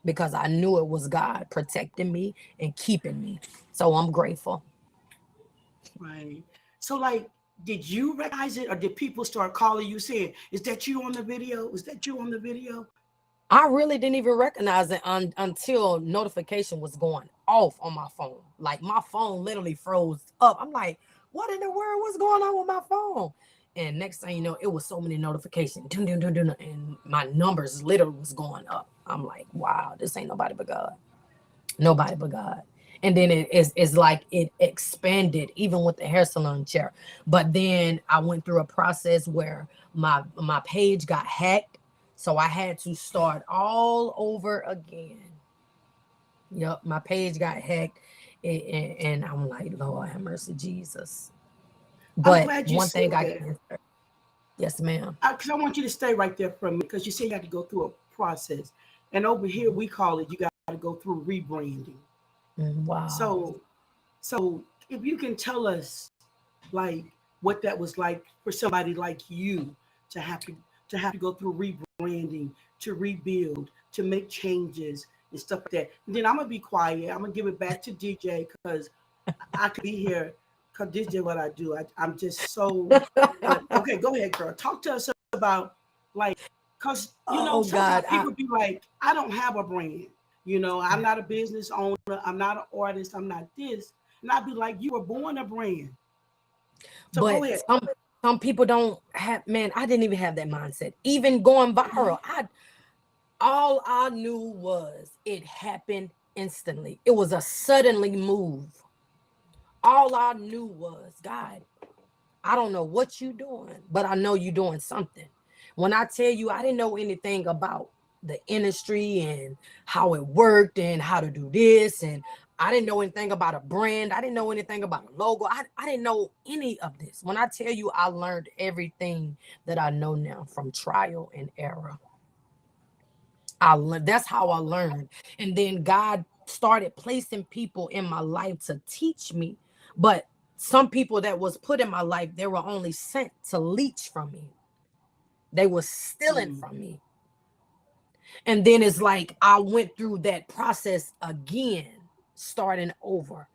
because I knew it was God protecting me and keeping me. So I'm grateful. Right. So, like, did you recognize it, or did people start calling you saying, "Is that you on the video? Is that you on the video?" I really didn't even recognize it until notification was going off on my phone. Like my phone literally froze up. I'm like, what in the world? What's going on with my phone? And next thing you know, it was so many notifications. Dun, dun, dun, dun, and my numbers literally was going up. I'm like, wow, this ain't nobody but God. Nobody but God. And then it's like it expanded even with the hair salon chair. But then I went through a process where my page got hacked. So I had to start all over again. Yep, my page got hacked. And I'm like, Lord have mercy, Jesus. I'm But glad you one said thing I that, can, yes, ma'am. because I want you to stay right there for me, because you said you had to go through a process, and over here we call it, you got to go through rebranding. Wow. So if you can tell us, like, what that was like for somebody like you to have to go through rebranding, to rebuild, to make changes and stuff like that. And then I'm gonna be quiet. I'm gonna give it back to DJ, because I could be here, because DJ what I do. I'm just so. But okay, go ahead, girl. Talk to us about, like, because Oh sometimes God. people be like, I don't have a brand. I'm not a business owner. I'm not an artist. I'm not this. And I'd be like, you were born a brand. So go But ahead. some people don't have, man, I didn't even have that mindset. Even going viral, all I knew was it happened instantly. It was a suddenly move. All I knew was, God, I don't know what you're doing, but I know you're doing something. When I tell you I didn't know anything about the industry and how it worked and how to do this, and I didn't know anything about a brand. I didn't know anything about a logo. I didn't know any of this. When I tell you I learned everything that I know now from trial and error. That's how I learned. And then God started placing people in my life to teach me. But some people that was put in my life, they were only sent to leech from me. They were stealing from me. And then it's like I went through that process again, starting over.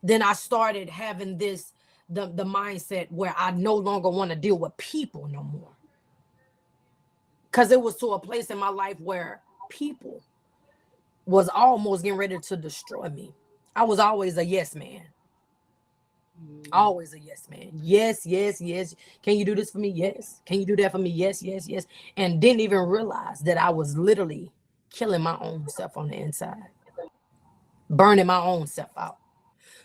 Then I started having the mindset where I no longer want to deal with people no more. Because it was to a place in my life where people was almost getting ready to destroy me. I was always a yes man. Always a yes man. Yes, yes, yes. Can you do this for me? Yes. Can you do that for me? Yes, yes, yes. And didn't even realize that I was literally killing my own self on the inside, burning my own self out.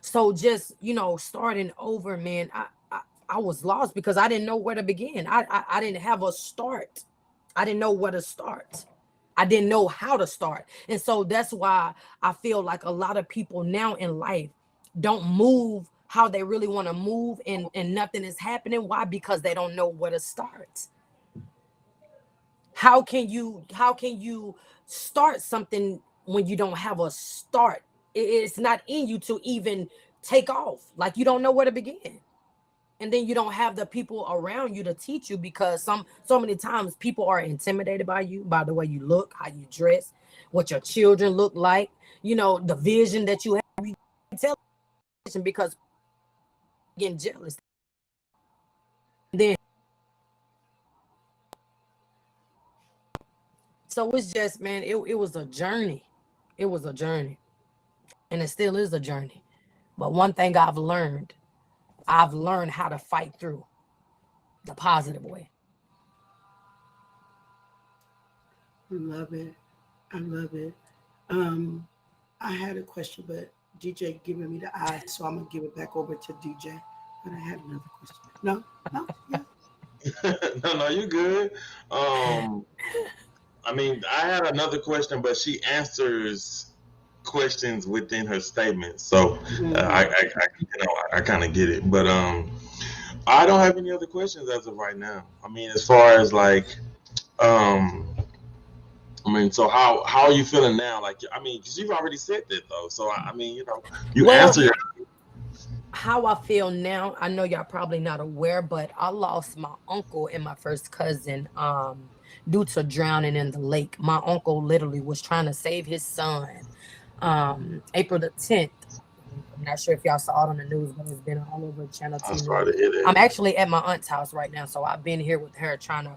So just, starting over, man, I was lost because I didn't know where to begin. I didn't have a start. I didn't know where to start. I didn't know how to start. And so that's why I feel like a lot of people now in life don't move how they really want to move, and nothing is happening. Why? Because they don't know where to start. How can you start something when you don't have a start? It's not in you to even take off. Like, you don't know where to begin. And then you don't have the people around you to teach you, because so many times people are intimidated by you, by the way you look, how you dress, what your children look like, the vision that you have. You tell because getting jealous. Then so it's just, man, it was a journey. It was a journey. And it still is a journey. But one thing I've learned how to fight through the positive way. I love it. I love it. I had a question, but DJ giving me the eyes, so I'm gonna give it back over to DJ. But I had another question. No, no, yeah. No, you good. Um, I mean, I had another question, but she answers questions within her statement, so I kind of get it. But I don't have any other questions as of right now. I mean, as far as like, um, I mean, so how are you feeling now? Like, I mean, because you've already said that though. So I mean, you Well, answer your. how I feel now, I know y'all probably not aware, but I lost my uncle and my first cousin due to drowning in the lake. My uncle literally was trying to save his son. April the 10th. I'm not sure if y'all saw it on the news, but it's been all over Channel I'm 2 sorry News. to hear I'm that. actually at my aunt's house right now, so I've been here with her trying to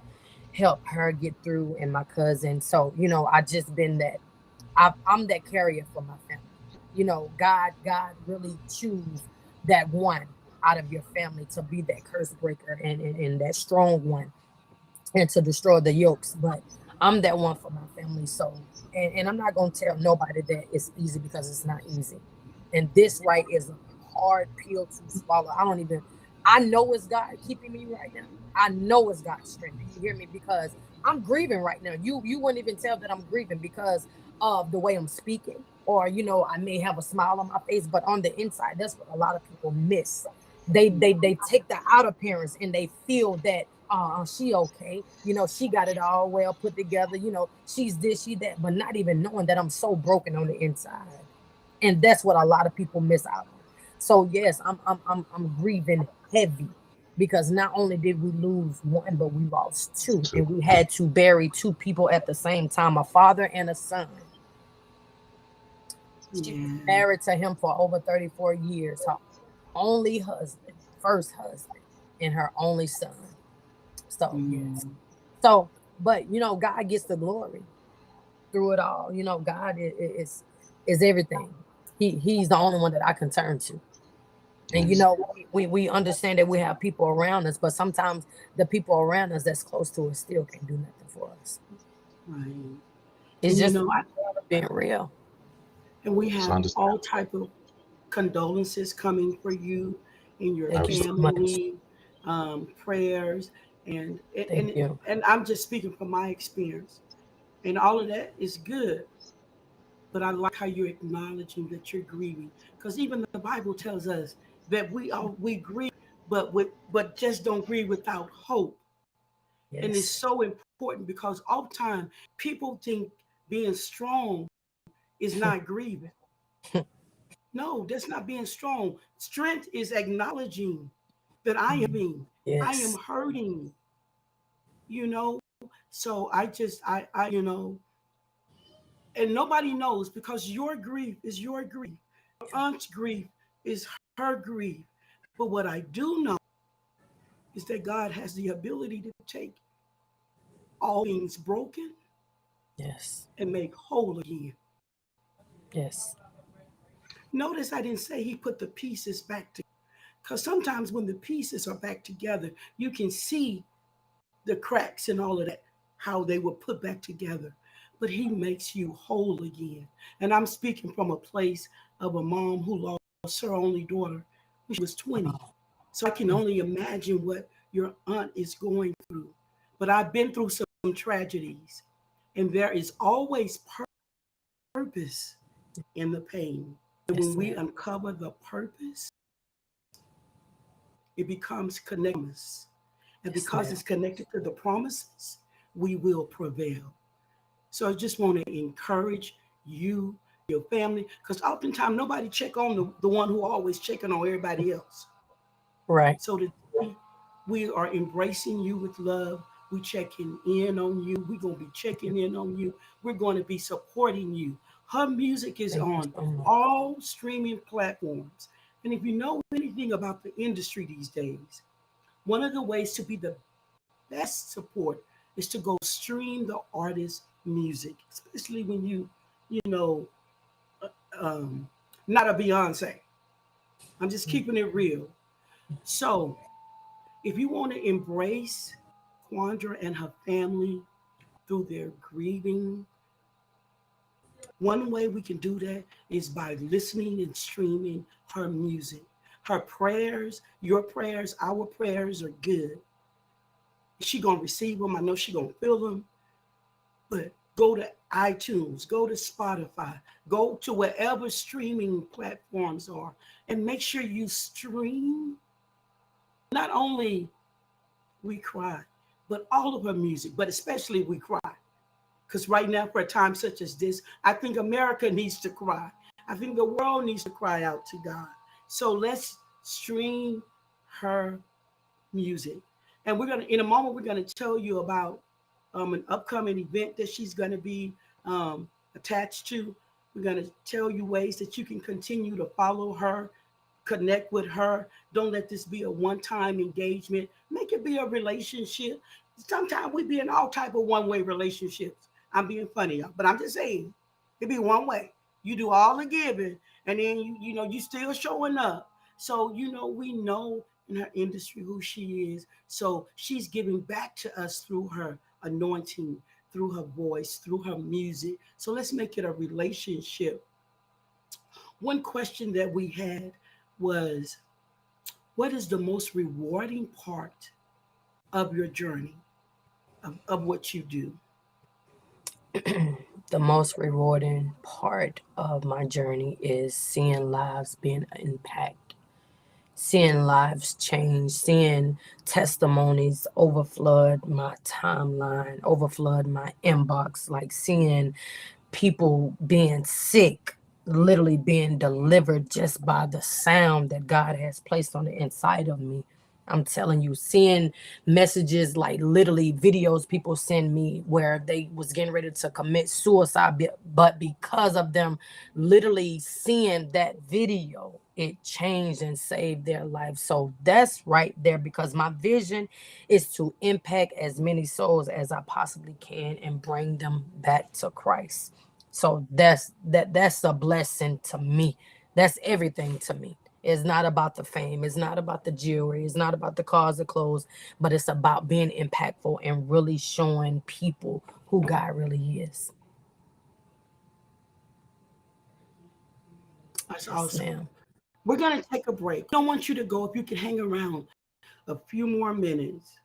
help her get through, and my cousin. So, I just been that. I'm that carrier for my family. God really choose that one out of your family to be that curse breaker, and that strong one, and to destroy the yokes. But I'm that one for my family. So, and I'm not gonna tell nobody that it's easy, because it's not easy. And this right is a hard pill to swallow. I know it's God keeping me right now. I know it's God's strength. Do you hear me? Because I'm grieving right now. You wouldn't even tell that I'm grieving because of the way I'm speaking, or I may have a smile on my face, but on the inside, that's what a lot of people miss. They take the outer appearance and they feel that she okay, she got it all well put together, she's this, she that, but not even knowing that I'm so broken on the inside. And that's what a lot of people miss out on. So yes, I'm grieving heavy, because not only did we lose one, but we lost two, and we had to bury two people at the same time, a father and a son. She was married to him for over 34 years, her only husband, first husband, and her only son. So yes. So, but God gets the glory through it all. God is everything. He's the only one that I can turn to. And we understand that we have people around us, but sometimes the people around us that's close to us still can't do nothing for us. Right. It's And just being real. and we have Understand. all type of condolences coming for you and your Thank you so much. family, prayers, and Thank you. I'm just speaking from my experience, and all of that is good. But I like how you're acknowledging that you're grieving, because even the Bible tells us that we grieve, but just don't grieve without hope. And it's Yes. so important because oftentimes people think being strong is not grieving. No, that's not being strong. Strength is acknowledging that I am being, I am Yes. hurting, you know. So I and nobody knows because your grief is your grief. Your aunt's grief is her grief. But what I do know is that God has the ability to take all things broken Yes. and make whole again. Yes. Notice I didn't say he put the pieces back together. Because sometimes when the pieces are back together, you can see the cracks and all of that, how they were put back together. But he makes you whole again. And I'm speaking from a place of a mom who lost her only daughter when she was 20. So I can only imagine what your aunt is going through. But I've been through some tragedies, and there is always purpose in the pain. And Yes, when we ma'am. uncover the purpose, it becomes connected. And Yes, because ma'am. it's connected to the promises, we will prevail. So I just want to encourage you, your family, because oftentimes nobody check on the one who always checking on everybody else. Right. So today we are embracing you with love. We checking in on you. We're gonna be checking in on you. We're going to be supporting you. Her music is Thank you on so much. all streaming platforms. And if you know anything about the industry these days, one of the ways to be the best support is to go stream the artist's music, especially when you know, um, not a Beyonce. I'm just keeping it real. So if you want to embrace Quandra and her family through their grieving, one way we can do that is by listening and streaming her music. Her prayers, your prayers, our prayers are good. She gonna receive them. I know she gonna feel them. But go to iTunes, go to Spotify, go to wherever streaming platforms are, and make sure you stream not only We Cry, but all of her music, but especially We Cry. Because right now, for a time such as this, I think America needs to cry. I think the world needs to cry out to God. So let's stream her music. And we're gonna, in a moment, we're gonna tell you about an upcoming event that she's gonna be attached to. We're gonna tell you ways that you can continue to follow her, connect with her. Don't let this be a one-time engagement. Make it be a relationship. Sometimes we be in all type of one-way relationships. I'm being funny, y'all, but I'm just saying it be one way. You do all the giving, and then you still showing up. So we know in her industry who she is. So she's giving back to us through her anointing, through her voice, through her music. So let's make it a relationship. One question that we had was, what is the most rewarding part of your journey, of what you do? The most rewarding part of my journey is seeing lives being impacted, seeing lives change, seeing testimonies overflood my timeline, overflood my inbox, like seeing people being sick, literally being delivered just by the sound that God has placed on the inside of me. I'm telling you, seeing messages, like literally videos people send me where they was getting ready to commit suicide, but because of them literally seeing that video, it changed and saved their life. So that's right there, because my vision is to impact as many souls as I possibly can and bring them back to Christ. So that's a blessing to me. That's everything to me. It's not about the fame. It's not about the jewelry. It's not about the cars, the clothes, but it's about being impactful and really showing people who God really is. That's Yes, awesome. ma'am. We're going to take a break. I don't want you to go. If you can hang around a few more minutes,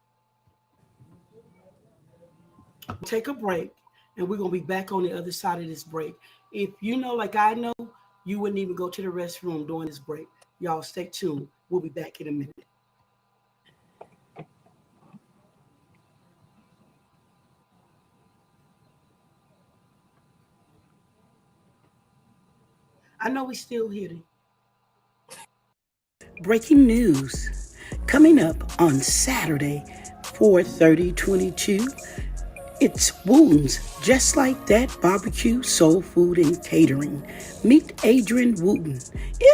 take a break, and we're going to be back on the other side of this break. If you know, like I know, you wouldn't even go to the restroom during this break. Y'all stay tuned. We'll be back in a minute. I know we still here. Breaking news. Coming up on Saturday, 4/30/22, it's Wooten's Just Like That Barbecue, Soul Food, and Catering. Meet Adrian Wooten.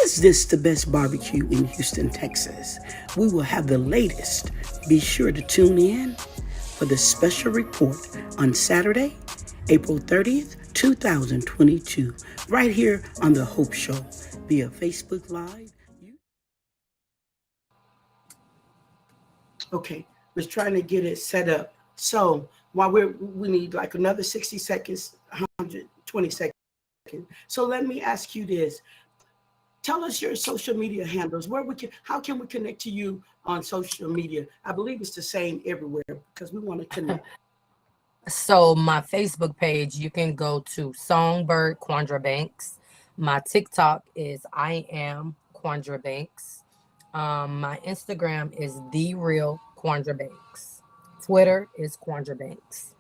Is this the best barbecue in Houston, Texas? We will have the latest. Be sure to tune in for the special report on Saturday, April 30th, 2022, right here on The Hope Show via Facebook Live. Okay, we're trying to get it set up. So while we need like another 60 seconds, 120 seconds. So let me ask you this. Tell us your social media handles. How can we connect to you on social media? I believe it's the same everywhere because we want to connect. So my Facebook page, you can go to Songbird Quanda Banks. My TikTok is I am Quanda Banks. My Instagram is The Real Quanda Banks. Twitter is Quanda Banks.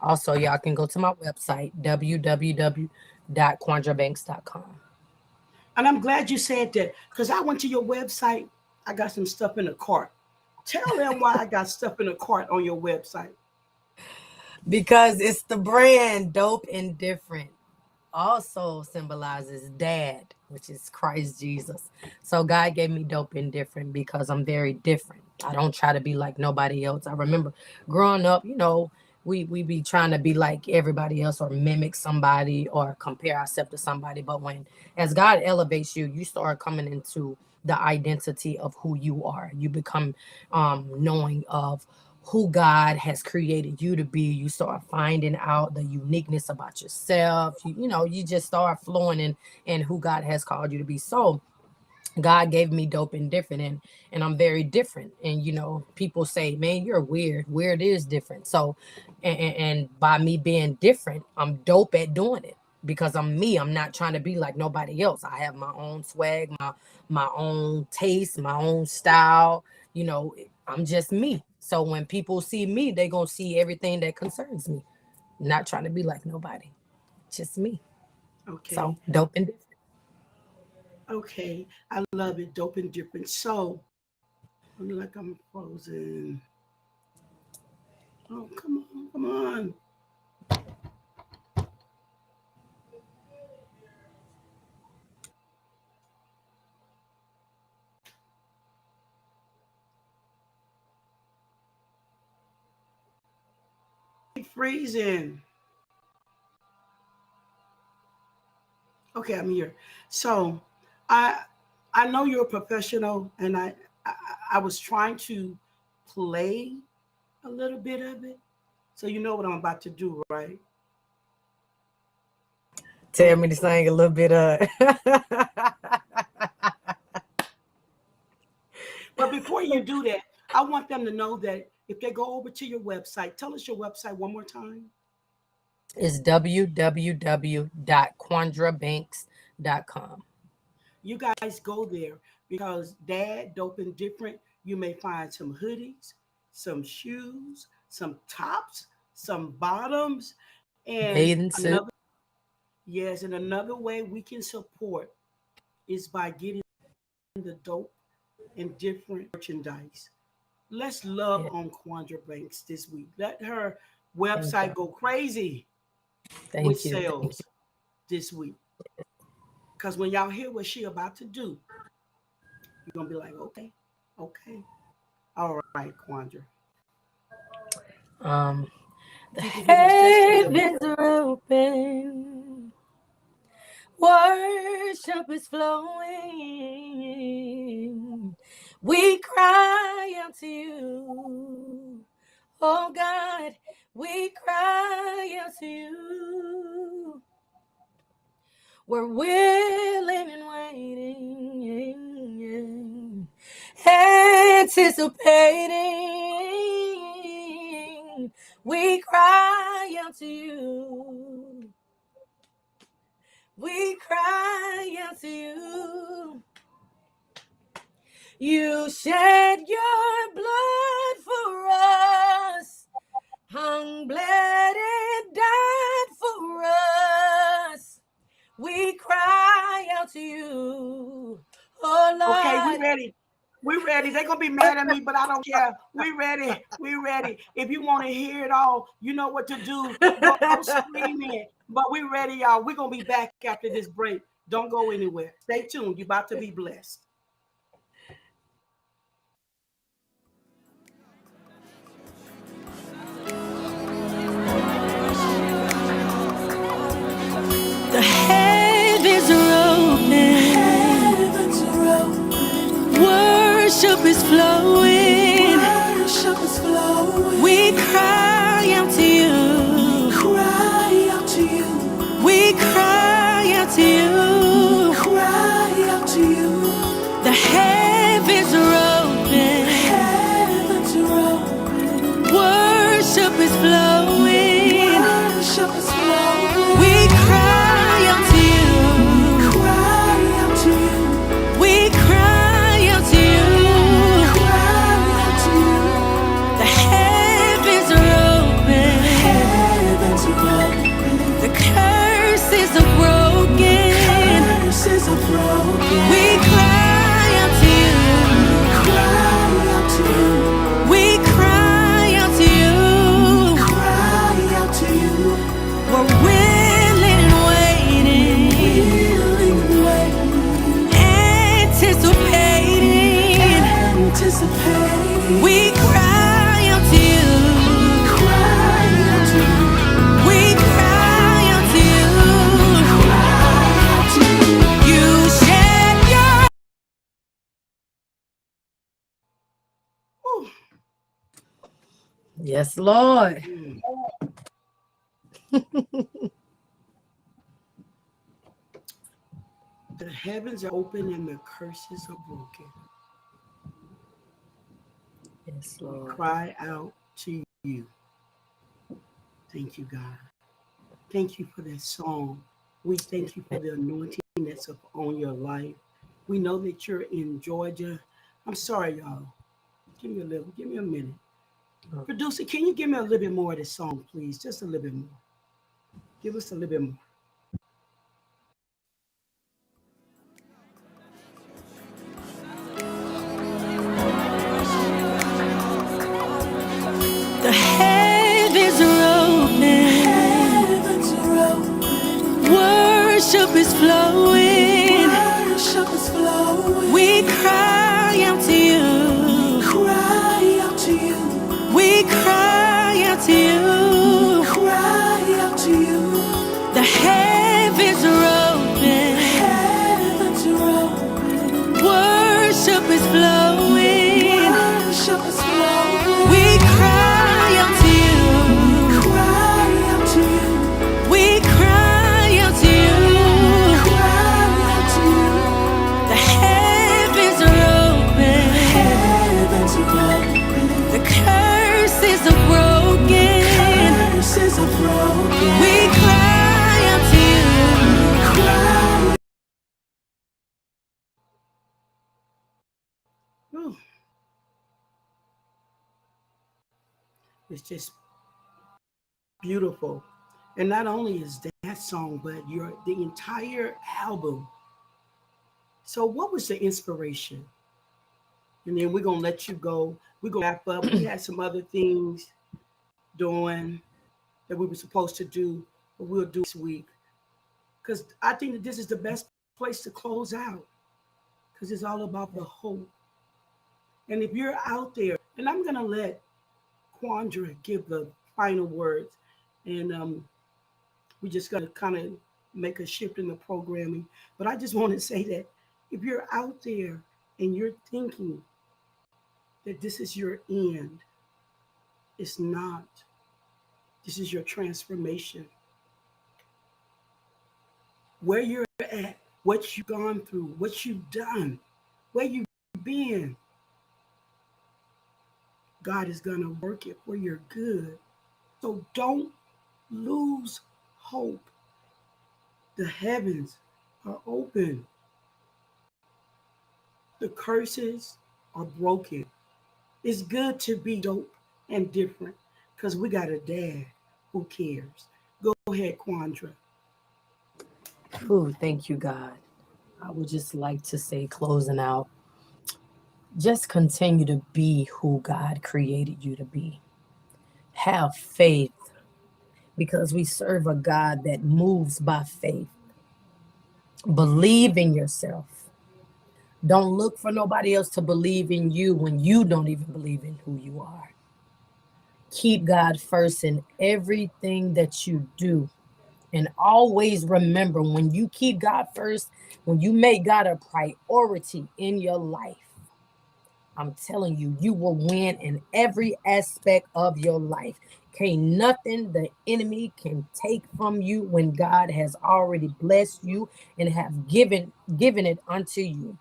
Also, y'all can go to my website, www.quandrabanks.com. And I'm glad you said that because I went to your website. I got some stuff in the cart. Tell them why I got stuff in the cart on your website. Because it's the brand Dope and Different. Also symbolizes dad, which is Christ Jesus. So God gave me Dope and Different because I'm very different. I don't try to be like nobody else. I remember growing up, we be trying to be like everybody else or mimic somebody or compare ourselves to somebody. But as God elevates you, you start coming into the identity of who you are. You become knowing of who God has created you to be. You start finding out the uniqueness about yourself. You just start flowing in who God has called you to be. So God gave me Dope and Different, and I'm very different. And people say, man, you're weird. Weird is different. So and by me being different, I'm dope at doing it because I'm me. I'm not trying to be like nobody else. I have my own swag, my own taste, my own style. I'm just me. So when people see me, they're going to see everything that concerns me. Not trying to be like nobody. Just me. Okay. So Dope and Different. Okay. I love it. Dope and Different. So I'm like I'm frozen. Oh, come on. Freezing. Okay, I'm here. So I know you're a professional, and I was trying to play a little bit of it. So you know what I'm about to do, right? Tell me to sing a little bit of But before you do that, I want them to know that if they go over to your website, tell us your website one more time. It's www.quandrabanks.com. You guys go there because Dad, Dope and Different, you may find some hoodies, some shoes, some tops, some bottoms, and another way we can support is by getting the Dope and Different merchandise. Let's love on Quanda Banks this week. Let her website go crazy with sales this week. Because when y'all hear what she about to do, you're going to be like, okay. All right, Quanda. The heavens are open. Worship is flowing. We cry out to you. Oh God, we cry out to you. We're willing and waiting, anticipating. We cry out to you. We cry out to you. You shed your blood for us, hung, bled, and died for us. We cry out to you, oh Lord. Okay, we ready. We're ready. They're going to be mad at me, but I don't care. We're ready. We're ready. If you want to hear it all, you know what to do. Go screaming. But we're ready, y'all. We're going to be back after this break. Don't go anywhere. Stay tuned. You're about to be blessed. The heavens are open. Worship is flowing. curses are broken. Curses are broken. We cry out to you. Cry out to you. We cry out to you. Cry out to you. We're willing and waiting, Willing and waiting. anticipating. Anticipating. We cry out to you. Cry out to you. We cry out to you. Cry out to you. You shed your Ooh. Yes, Lord. The heavens are open and the curses are broken. Yes, We Lord. cry out to you. Thank you, God. Thank you for that song. We thank you for the anointing that's upon your life. We know that you're in Georgia. I'm sorry, y'all. Give me a minute. Producer, can you give me a little bit more of this song, please? Just a little bit more. Give us a little bit more. The heavens are open. Heavens are open. Worship is flowing. Worship is flowing. We cry out to you. Cry out to you. We cry out to you. Cry out to you. The heavens are open. Heavens are open. Worship is flowing. Worship is flowing. We cry out to you. Cry out to you. We cry out to you. Cry out to you. The heavens are open. Heavens are open. The curses are broken. Curses are broken. We cry out to you. Cry. Whew. It's just beautiful. And not only is that song, but the entire album. So what was the inspiration? And then we're gonna let you go. We're gonna wrap up. We had some other things doing that we were supposed to do, but we'll do this week. Because I think that this is the best place to close out. Because it's all about the hope. And if you're out there, and I'm gonna let Quanda give the final words, and we just got to kind of make a shift in the programming. But I just want to say that if you're out there and you're thinking that this is your end, it's not. This is your transformation. Where you're at, what you've gone through, what you've done, where you've been, God is going to work it for your good. So don't lose hope. The heavens are open. The curses are broken. It's good to be dope and different because we got a dad who cares. Go ahead, Quanda. Ooh, thank you, God. I would just like to say, closing out, just continue to be who God created you to be. Have faith, because we serve a God that moves by faith. Believe in yourself. Don't look for nobody else to believe in you when you don't even believe in who you are. Keep God first in everything that you do. And always remember, when you keep God first, when you make God a priority in your life, I'm telling you, you will win in every aspect of your life. Can't nothing the enemy can take from you when God has already blessed you and have given it unto you.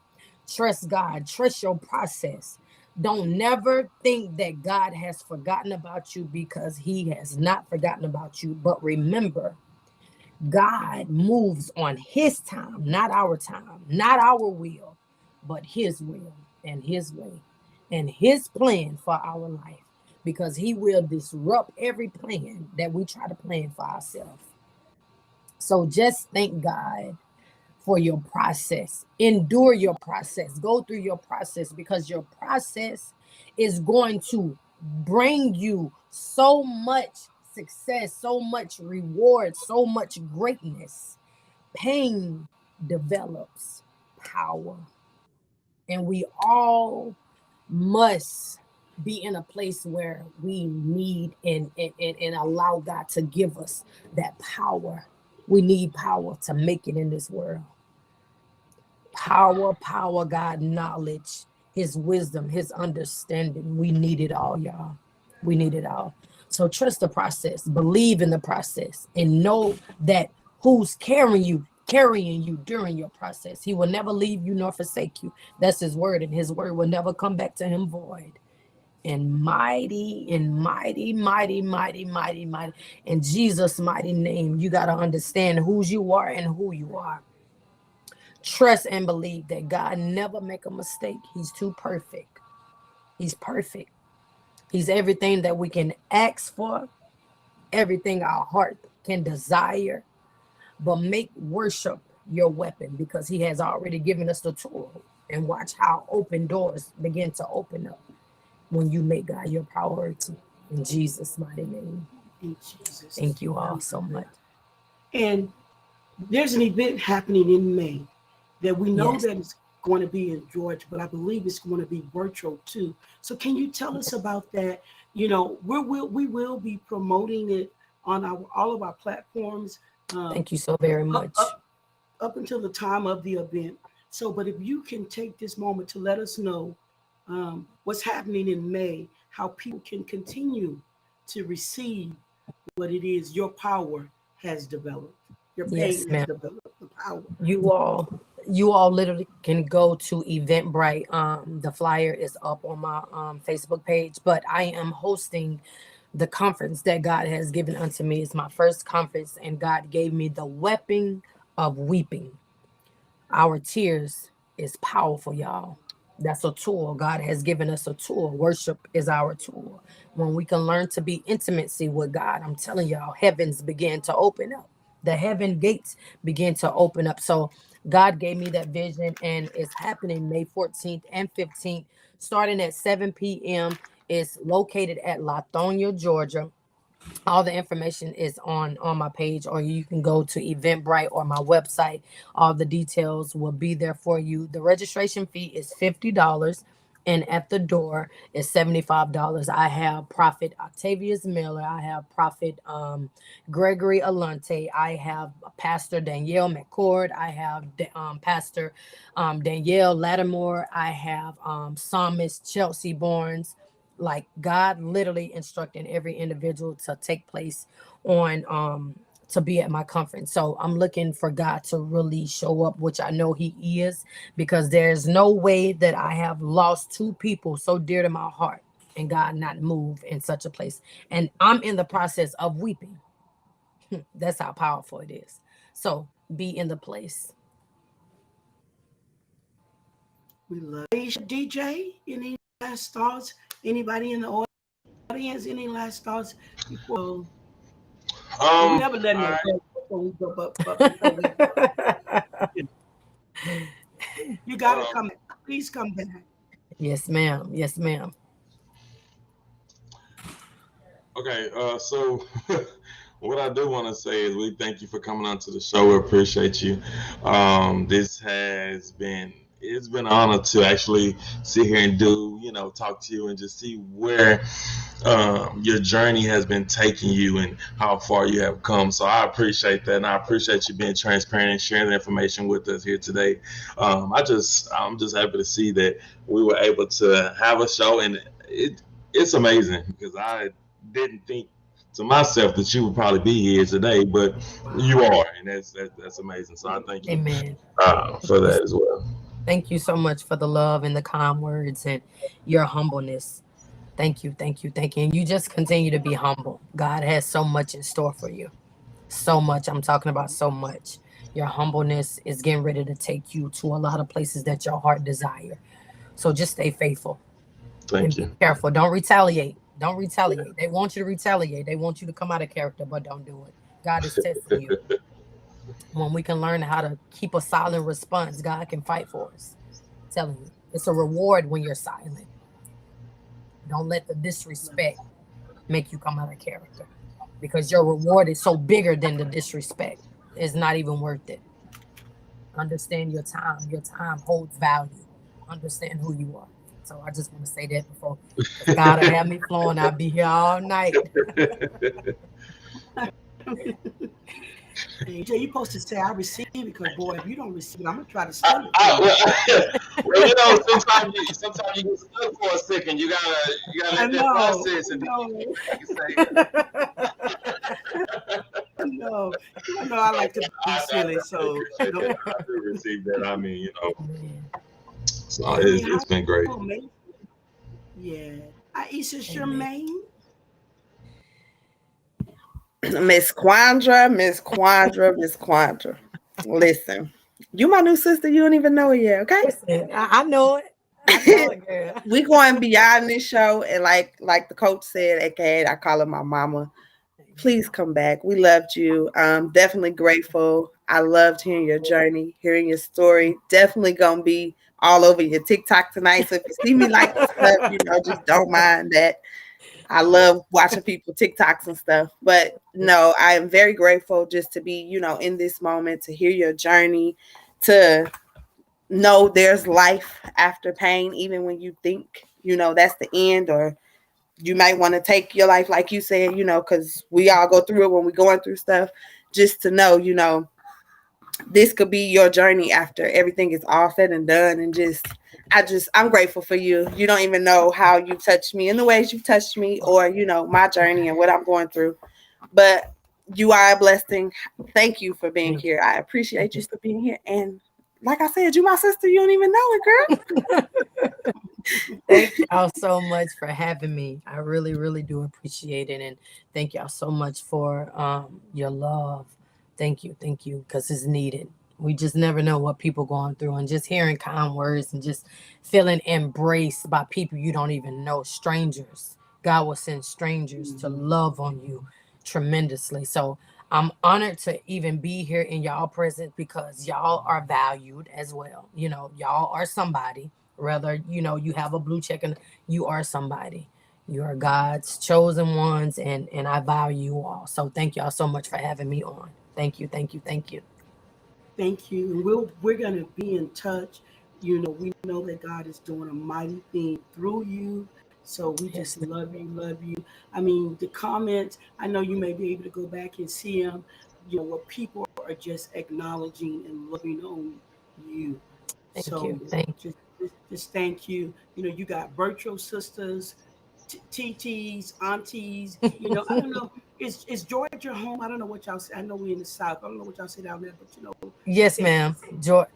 Trust God. Trust your process. Don't never think that God has forgotten about you, because he has not forgotten about you. But remember, God moves on his time, not our time, not our will, but his will and his way and his plan for our life, because he will disrupt every plan that we try to plan for ourselves. So just thank God for your process. Endure your process. Go through your process, because your process is going to bring you so much success, so much reward, so much greatness. Pain develops power. And we all must be in a place where we need and allow God to give us that power. We need power to make it in this world. Power, God, knowledge, his wisdom, his understanding. We need it all, y'all. We need it all. So trust the process, believe in the process, and know that who's carrying you during your process. He will never leave you nor forsake you. That's his word, and his word will never come back to him void. And mighty, in Jesus' mighty name, you got to understand whose you are and who you are. Trust and believe that God never make a mistake. He's too perfect. He's perfect. He's everything that we can ask for, everything our heart can desire. But make worship your weapon, because he has already given us the tool. And watch how open doors begin to open up when you make God your priority. In Jesus' mighty name. In Jesus. Thank you all so much. And there's an event happening in May that we know Yes. that it's going to be in Georgia, but I believe it's going to be virtual too. So can you tell us about that? You know, we will be promoting it on all of our platforms. Thank you so very much. Up until the time of the event. So, but if you can take this moment to let us know what's happening in May, how people can continue to receive what it is your power has developed. Your pain Yes, has ma'am. developed the power. You all literally can go to Eventbrite. The flyer is up on my Facebook page, but I am hosting the conference that God has given unto me. It's my first conference, and God gave me the weapon of weeping. Our tears is powerful, y'all. That's a tool. God has given us a tool. Worship is our tool. When we can learn to be intimacy with God, I'm telling y'all, heavens begin to open up. The heaven gates begin to open up. So God gave me that vision, and it's happening May 14th and 15th, starting at 7 p.m. It's located at Latonia, Georgia. All the information is on my page, or you can go to Eventbrite or my website. All the details will be there for you. The registration fee is $50, and at the door is $75. I have Prophet Octavius Miller. I have Prophet Gregory Alante. I have Pastor Danielle McCord. I have Pastor Danielle Lattimore. I have Psalmist Chelsea Barnes. Like, God literally instructing every individual to take place on to be at my conference. So I'm looking for God to really show up, which I know he is, because there's no way that I have lost two people so dear to my heart and God not move in such a place. And I'm in the process of weeping. That's how powerful it is. So be in the place. We love DJ. Any last thoughts? Anybody in the audience? Any last thoughts before? We never let them go before we go. You gotta come back. Please come back. Yes, ma'am. Yes, ma'am. Okay, so what I do want to say is we thank you for coming on to the show. We appreciate you. It's been an honor to actually sit here and talk to you and just see where your journey has been taking you and how far you have come. So I appreciate that, and I appreciate you being transparent and sharing the information with us here today. I'm just happy to see that we were able to have a show, and it's amazing because I didn't think to myself that you would probably be here today, but you are, and that's amazing. So I thank you Amen. for that as well. Thank you so much for the love and the kind words and your humbleness. Thank you, thank you, thank you. And you just continue to be humble. God has so much in store for you. So much. I'm talking about so much. Your humbleness is getting ready to take you to a lot of places that your heart desire. So just stay faithful. Thank you. Be careful. Don't retaliate. Don't retaliate. They want you to retaliate. They want you to come out of character, but don't do it. God is testing you. When we can learn how to keep a silent response, God can fight for us. I'm telling you, it's a reward when you're silent. Don't let the disrespect make you come out of character, because your reward is so bigger than the disrespect. It's not even worth it. Understand your time. Your time holds value. Understand who you are. So I just want to say that before, because God will have me flowing. I'll be here all night. Hey, Jay, you supposed to say I receive it, because boy, if you don't receive it, I'm gonna try to steal it. Well, you know, sometimes you get stuck for a second. You gotta I let that know. process, and then No, you can say, no. You know I like to be I silly, definitely so appreciate no. that. I do receive that. I mean, you know, Man, so Hey, it's been great. how amazing. Yeah. Aisha amen. Charmaine. Miss Quandra, Miss Quandra, Miss Quandra. Listen, you my new sister. You don't even know it yet, okay? Listen, I know it. I know it, girl. We going beyond this show, and like the coach said, aka I call her my mama. Please come back. We loved you. Definitely grateful. I loved hearing your journey, hearing your story. Definitely gonna be all over your TikTok tonight. So if you see me like stuff, just don't mind that. I love watching people TikToks and stuff. But no, I am very grateful just to be, in this moment, to hear your journey, to know there's life after pain, even when you think, that's the end, or you might want to take your life, like you said, because we all go through it when we're going through stuff, just to know, this could be your journey after everything is all said and done. And I'm grateful for you. You don't even know how you touched me in the ways you touched me, or, my journey and what I'm going through. But you are a blessing. Thank you for being here. I appreciate you for being here. And like I said, you my sister. You don't even know it, girl. Thank y'all so much for having me. I really, really do appreciate it. And thank y'all so much for your love. Thank you, because it's needed. We just never know what people going through, and just hearing kind words and just feeling embraced by people you don't even know, strangers. God will send strangers to love on you tremendously. So I'm honored to even be here in y'all presence, because y'all are valued as well. Y'all are somebody. Whether you have a blue check, and you are somebody. You are God's chosen ones, and I value you all. So thank y'all so much for having me on. Thank you. Thank you. And we're gonna be in touch. We know that God is doing a mighty thing through you. So we Yes, just love you, love you. I mean, the comments, I know you may be able to go back and see them, what people are just acknowledging and loving on you. thank So you. Thank you. just thank you. You got virtual sisters, TTs, aunties. I don't know. Is Georgia home? I don't know what y'all say. I know we in the South. I don't know what y'all say down there, but Yes, ma'am. Georgia.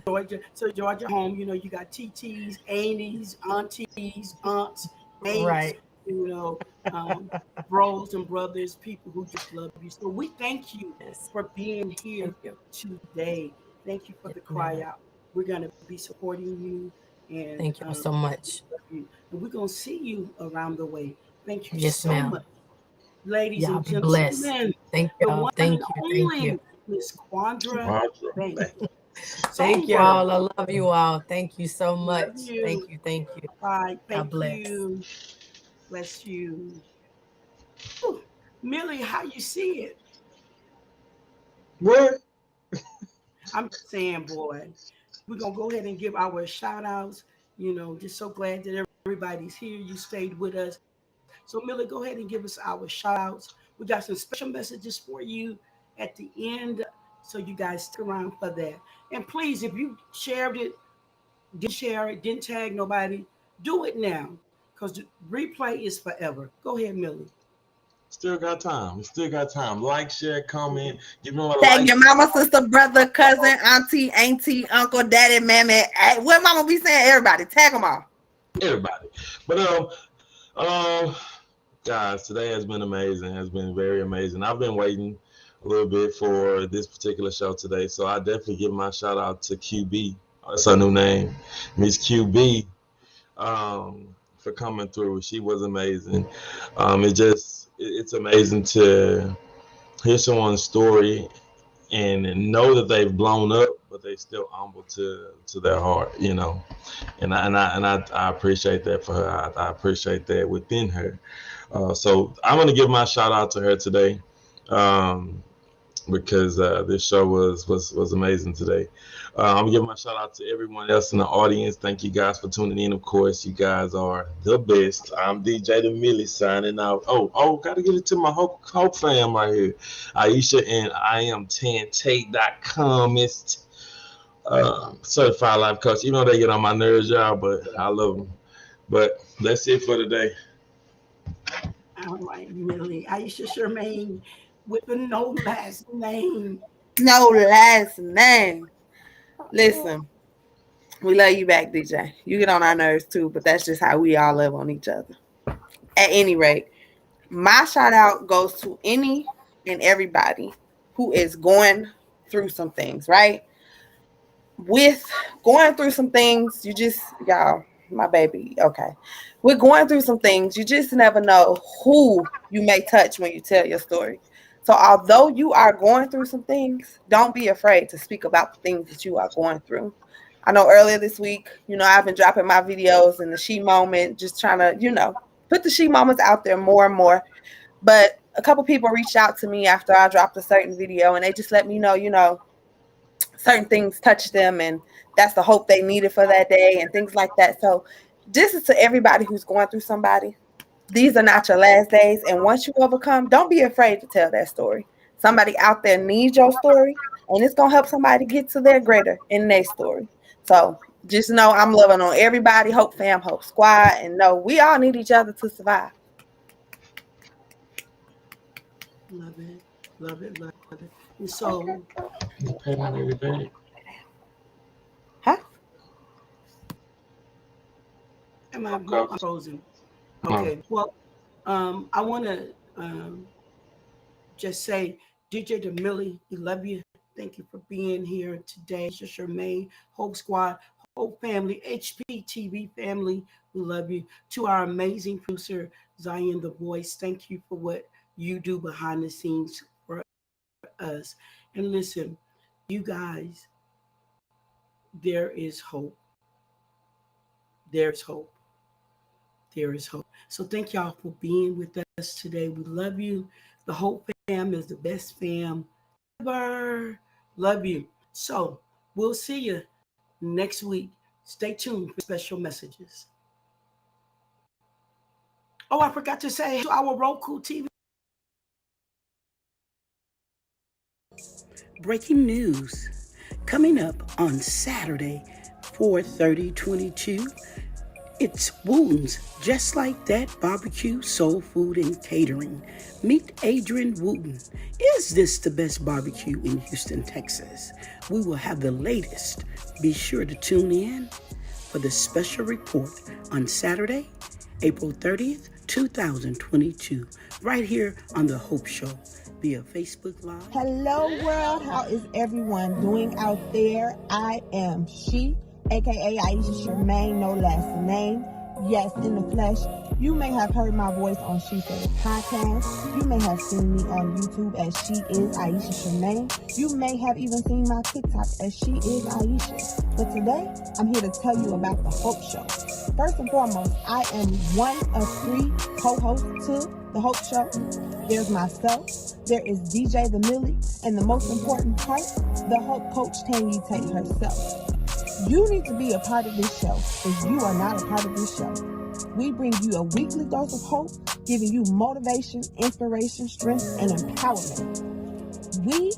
Georgia. So Georgia home. You got TTs, aunties, aunties, aunts, mates. Right. You know, um, bros and brothers, people who just love you. So we thank you Yes. for being here Thank you. today. Thank you for Yes, the cry ma'am. out. We're gonna be supporting you, and Thank y'all so much. and we're gonna see you around the way. Thank you Yes, so ma'am. much, ladies Y'all and be blessed. gentlemen. Thank The y'all. one and Thank you. Thank you. only Miss Quandra Quandra Banks. Banks. Thank Sober. y'all. I love you all. Thank you so Love much. you. Thank you. Thank you. Bye. God Thank bless. you. Bless you. Whew. Millie, how you see it? What? I'm saying, boy, we're gonna go ahead and give our shout outs. Just so glad that everybody's here. You stayed with us. So, Millie, go ahead and give us our shout outs. We got some special messages for you at the end. So, you guys stick around for that. And please, if you shared it, didn't share it, didn't tag nobody, do it now, because the replay is forever. Go ahead, Millie. Still got time. We still got time. Like, share, comment. Give me a Tag like. your mama, sister, brother, cousin, auntie, uncle, daddy, mammy. Hey, what mama be saying? Everybody, tag them all. Everybody. But um, guys, today has been amazing. Has been very amazing. I've been waiting a little bit for this particular show today, so I definitely give my shout out to QB. That's her new name, Miss QB, for coming through. She was amazing. It's amazing to hear someone's story and know that they've blown up, but they still humble to their heart, you know. And I appreciate that for her. I appreciate that within her. So I'm gonna give my shout out to her today, because this show was amazing today. I'm gonna give my shout out to everyone else in the audience. Thank you guys for tuning in. Of course, you guys are the best. I'm DJ the Millie signing out. Oh, gotta give it to my Hope fam right here, Aisha and IamTanTate.com. It's certified life coach. Even though they get on my nerves, y'all, but I love them. But that's it for today. All right, Millie. Aisha Charmaine with the no last name. No last name. Listen, we love you back, DJ. You get on our nerves too, but that's just how we all love on each other. At any rate, my shout out goes to any and everybody who is going through some things, right? With going through some things, you just, y'all, my baby, okay. We're going through some things. You just never know who you may touch when you tell your story. So although you are going through some things, don't be afraid to speak about the things that you are going through. I know earlier this week, I've been dropping my videos in the she moment, just trying to, put the she moments out there more and more. But a couple people reached out to me after I dropped a certain video, and they just let me know, certain things touched them, and that's the hope they needed for that day and things like that. So this is to everybody who's going through somebody. These are not your last days. And once you overcome, don't be afraid to tell that story. Somebody out there needs your story, and it's going to help somebody get to their greater in their story. So just know I'm loving on everybody. Hope fam, Hope squad. And know we all need each other to survive. Love it. Love it. Love it. And so, huh? Am I frozen? Okay. Well, I want to just say, DJ DeMillie, we love you. Thank you for being here today. It's just Charmaine, Hope Squad, Hope family, HPTV family, we love you. To our amazing producer, Zion the Voice, thank you for what you do behind the scenes for us. And listen, you guys, there is hope. There's hope. There is hope. So thank y'all for being with us today. We love you. The Hope fam is the best fam ever. Love you. So we'll see you next week. Stay tuned for special messages. Oh, I forgot to say to our Roku TV. Breaking news. Coming up on Saturday, 4/30/22. It's Wooten's Just Like That Barbecue, Soul Food, and Catering. Meet Adrian Wooten. Is this the best barbecue in Houston, Texas? We will have the latest. Be sure to tune in for the special report on Saturday, April 30th, 2022, right here on The Hope Show via Facebook Live. Hello, world. How is everyone doing out there? I am She, aka Aisha Charmaine, no last name. Yes, in the flesh. You may have heard my voice on She Said podcast. You may have seen me on YouTube as She Is Aisha Charmaine. You may have even seen my TikTok as She Is Aisha. But today, I'm here to tell you about The Hope Show. First and foremost, I am one of 3 co-hosts to The Hope Show. There's myself, there is DJ DeMillie, and the most important part, the Hope Coach Tangi Tate herself. You need to be a part of this show if you are not a part of this show. We bring you a weekly dose of hope, giving you motivation, inspiration, strength, and empowerment. We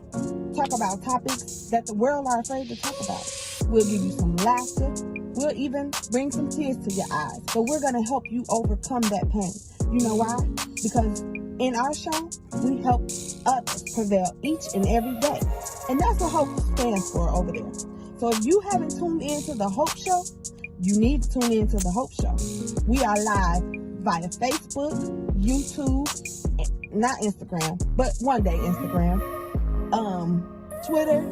talk about topics that the world are afraid to talk about. We'll give you some laughter. We'll even bring some tears to your eyes. But we're going to help you overcome that pain. You know why? Because in our show, we help others prevail each and every day. And that's what hope stands for over there. So if you haven't tuned into The Hope Show, you need to tune into The Hope Show. We are live via Facebook, YouTube, not Instagram, but one day Instagram, Twitter,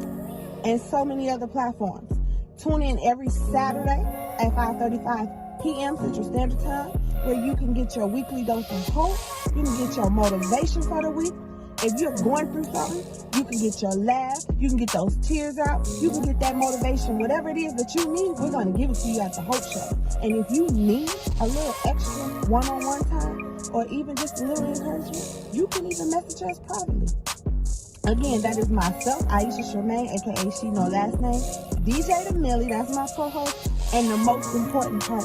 and so many other platforms. Tune in every Saturday at 5:35 p.m. Central Standard Time, where you can get your weekly dose of hope, you can get your motivation for the week, if you're going through something, you can get your laugh, you can get those tears out, you can get that motivation, whatever it is that you need, we're going to give it to you at the Hope Show. And if you need a little extra one-on-one time, or even just a little encouragement, you can even message us privately. Again, that is myself, Aisha Shermaine, aka She No Last Name, DJ the Millie, that's my co-host, and the most important part,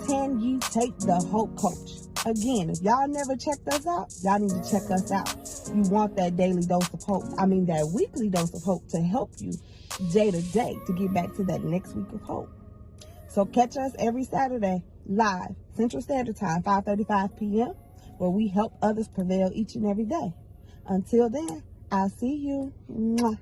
can you take the Hope Coach? Again, if y'all never checked us out, y'all need to check us out. You want that daily dose of hope, that weekly dose of hope to help you day to day to get back to that next week of hope. So catch us every Saturday, live, Central Standard Time, 5:35 p.m., where we help others prevail each and every day. Until then, I'll see you. Mwah.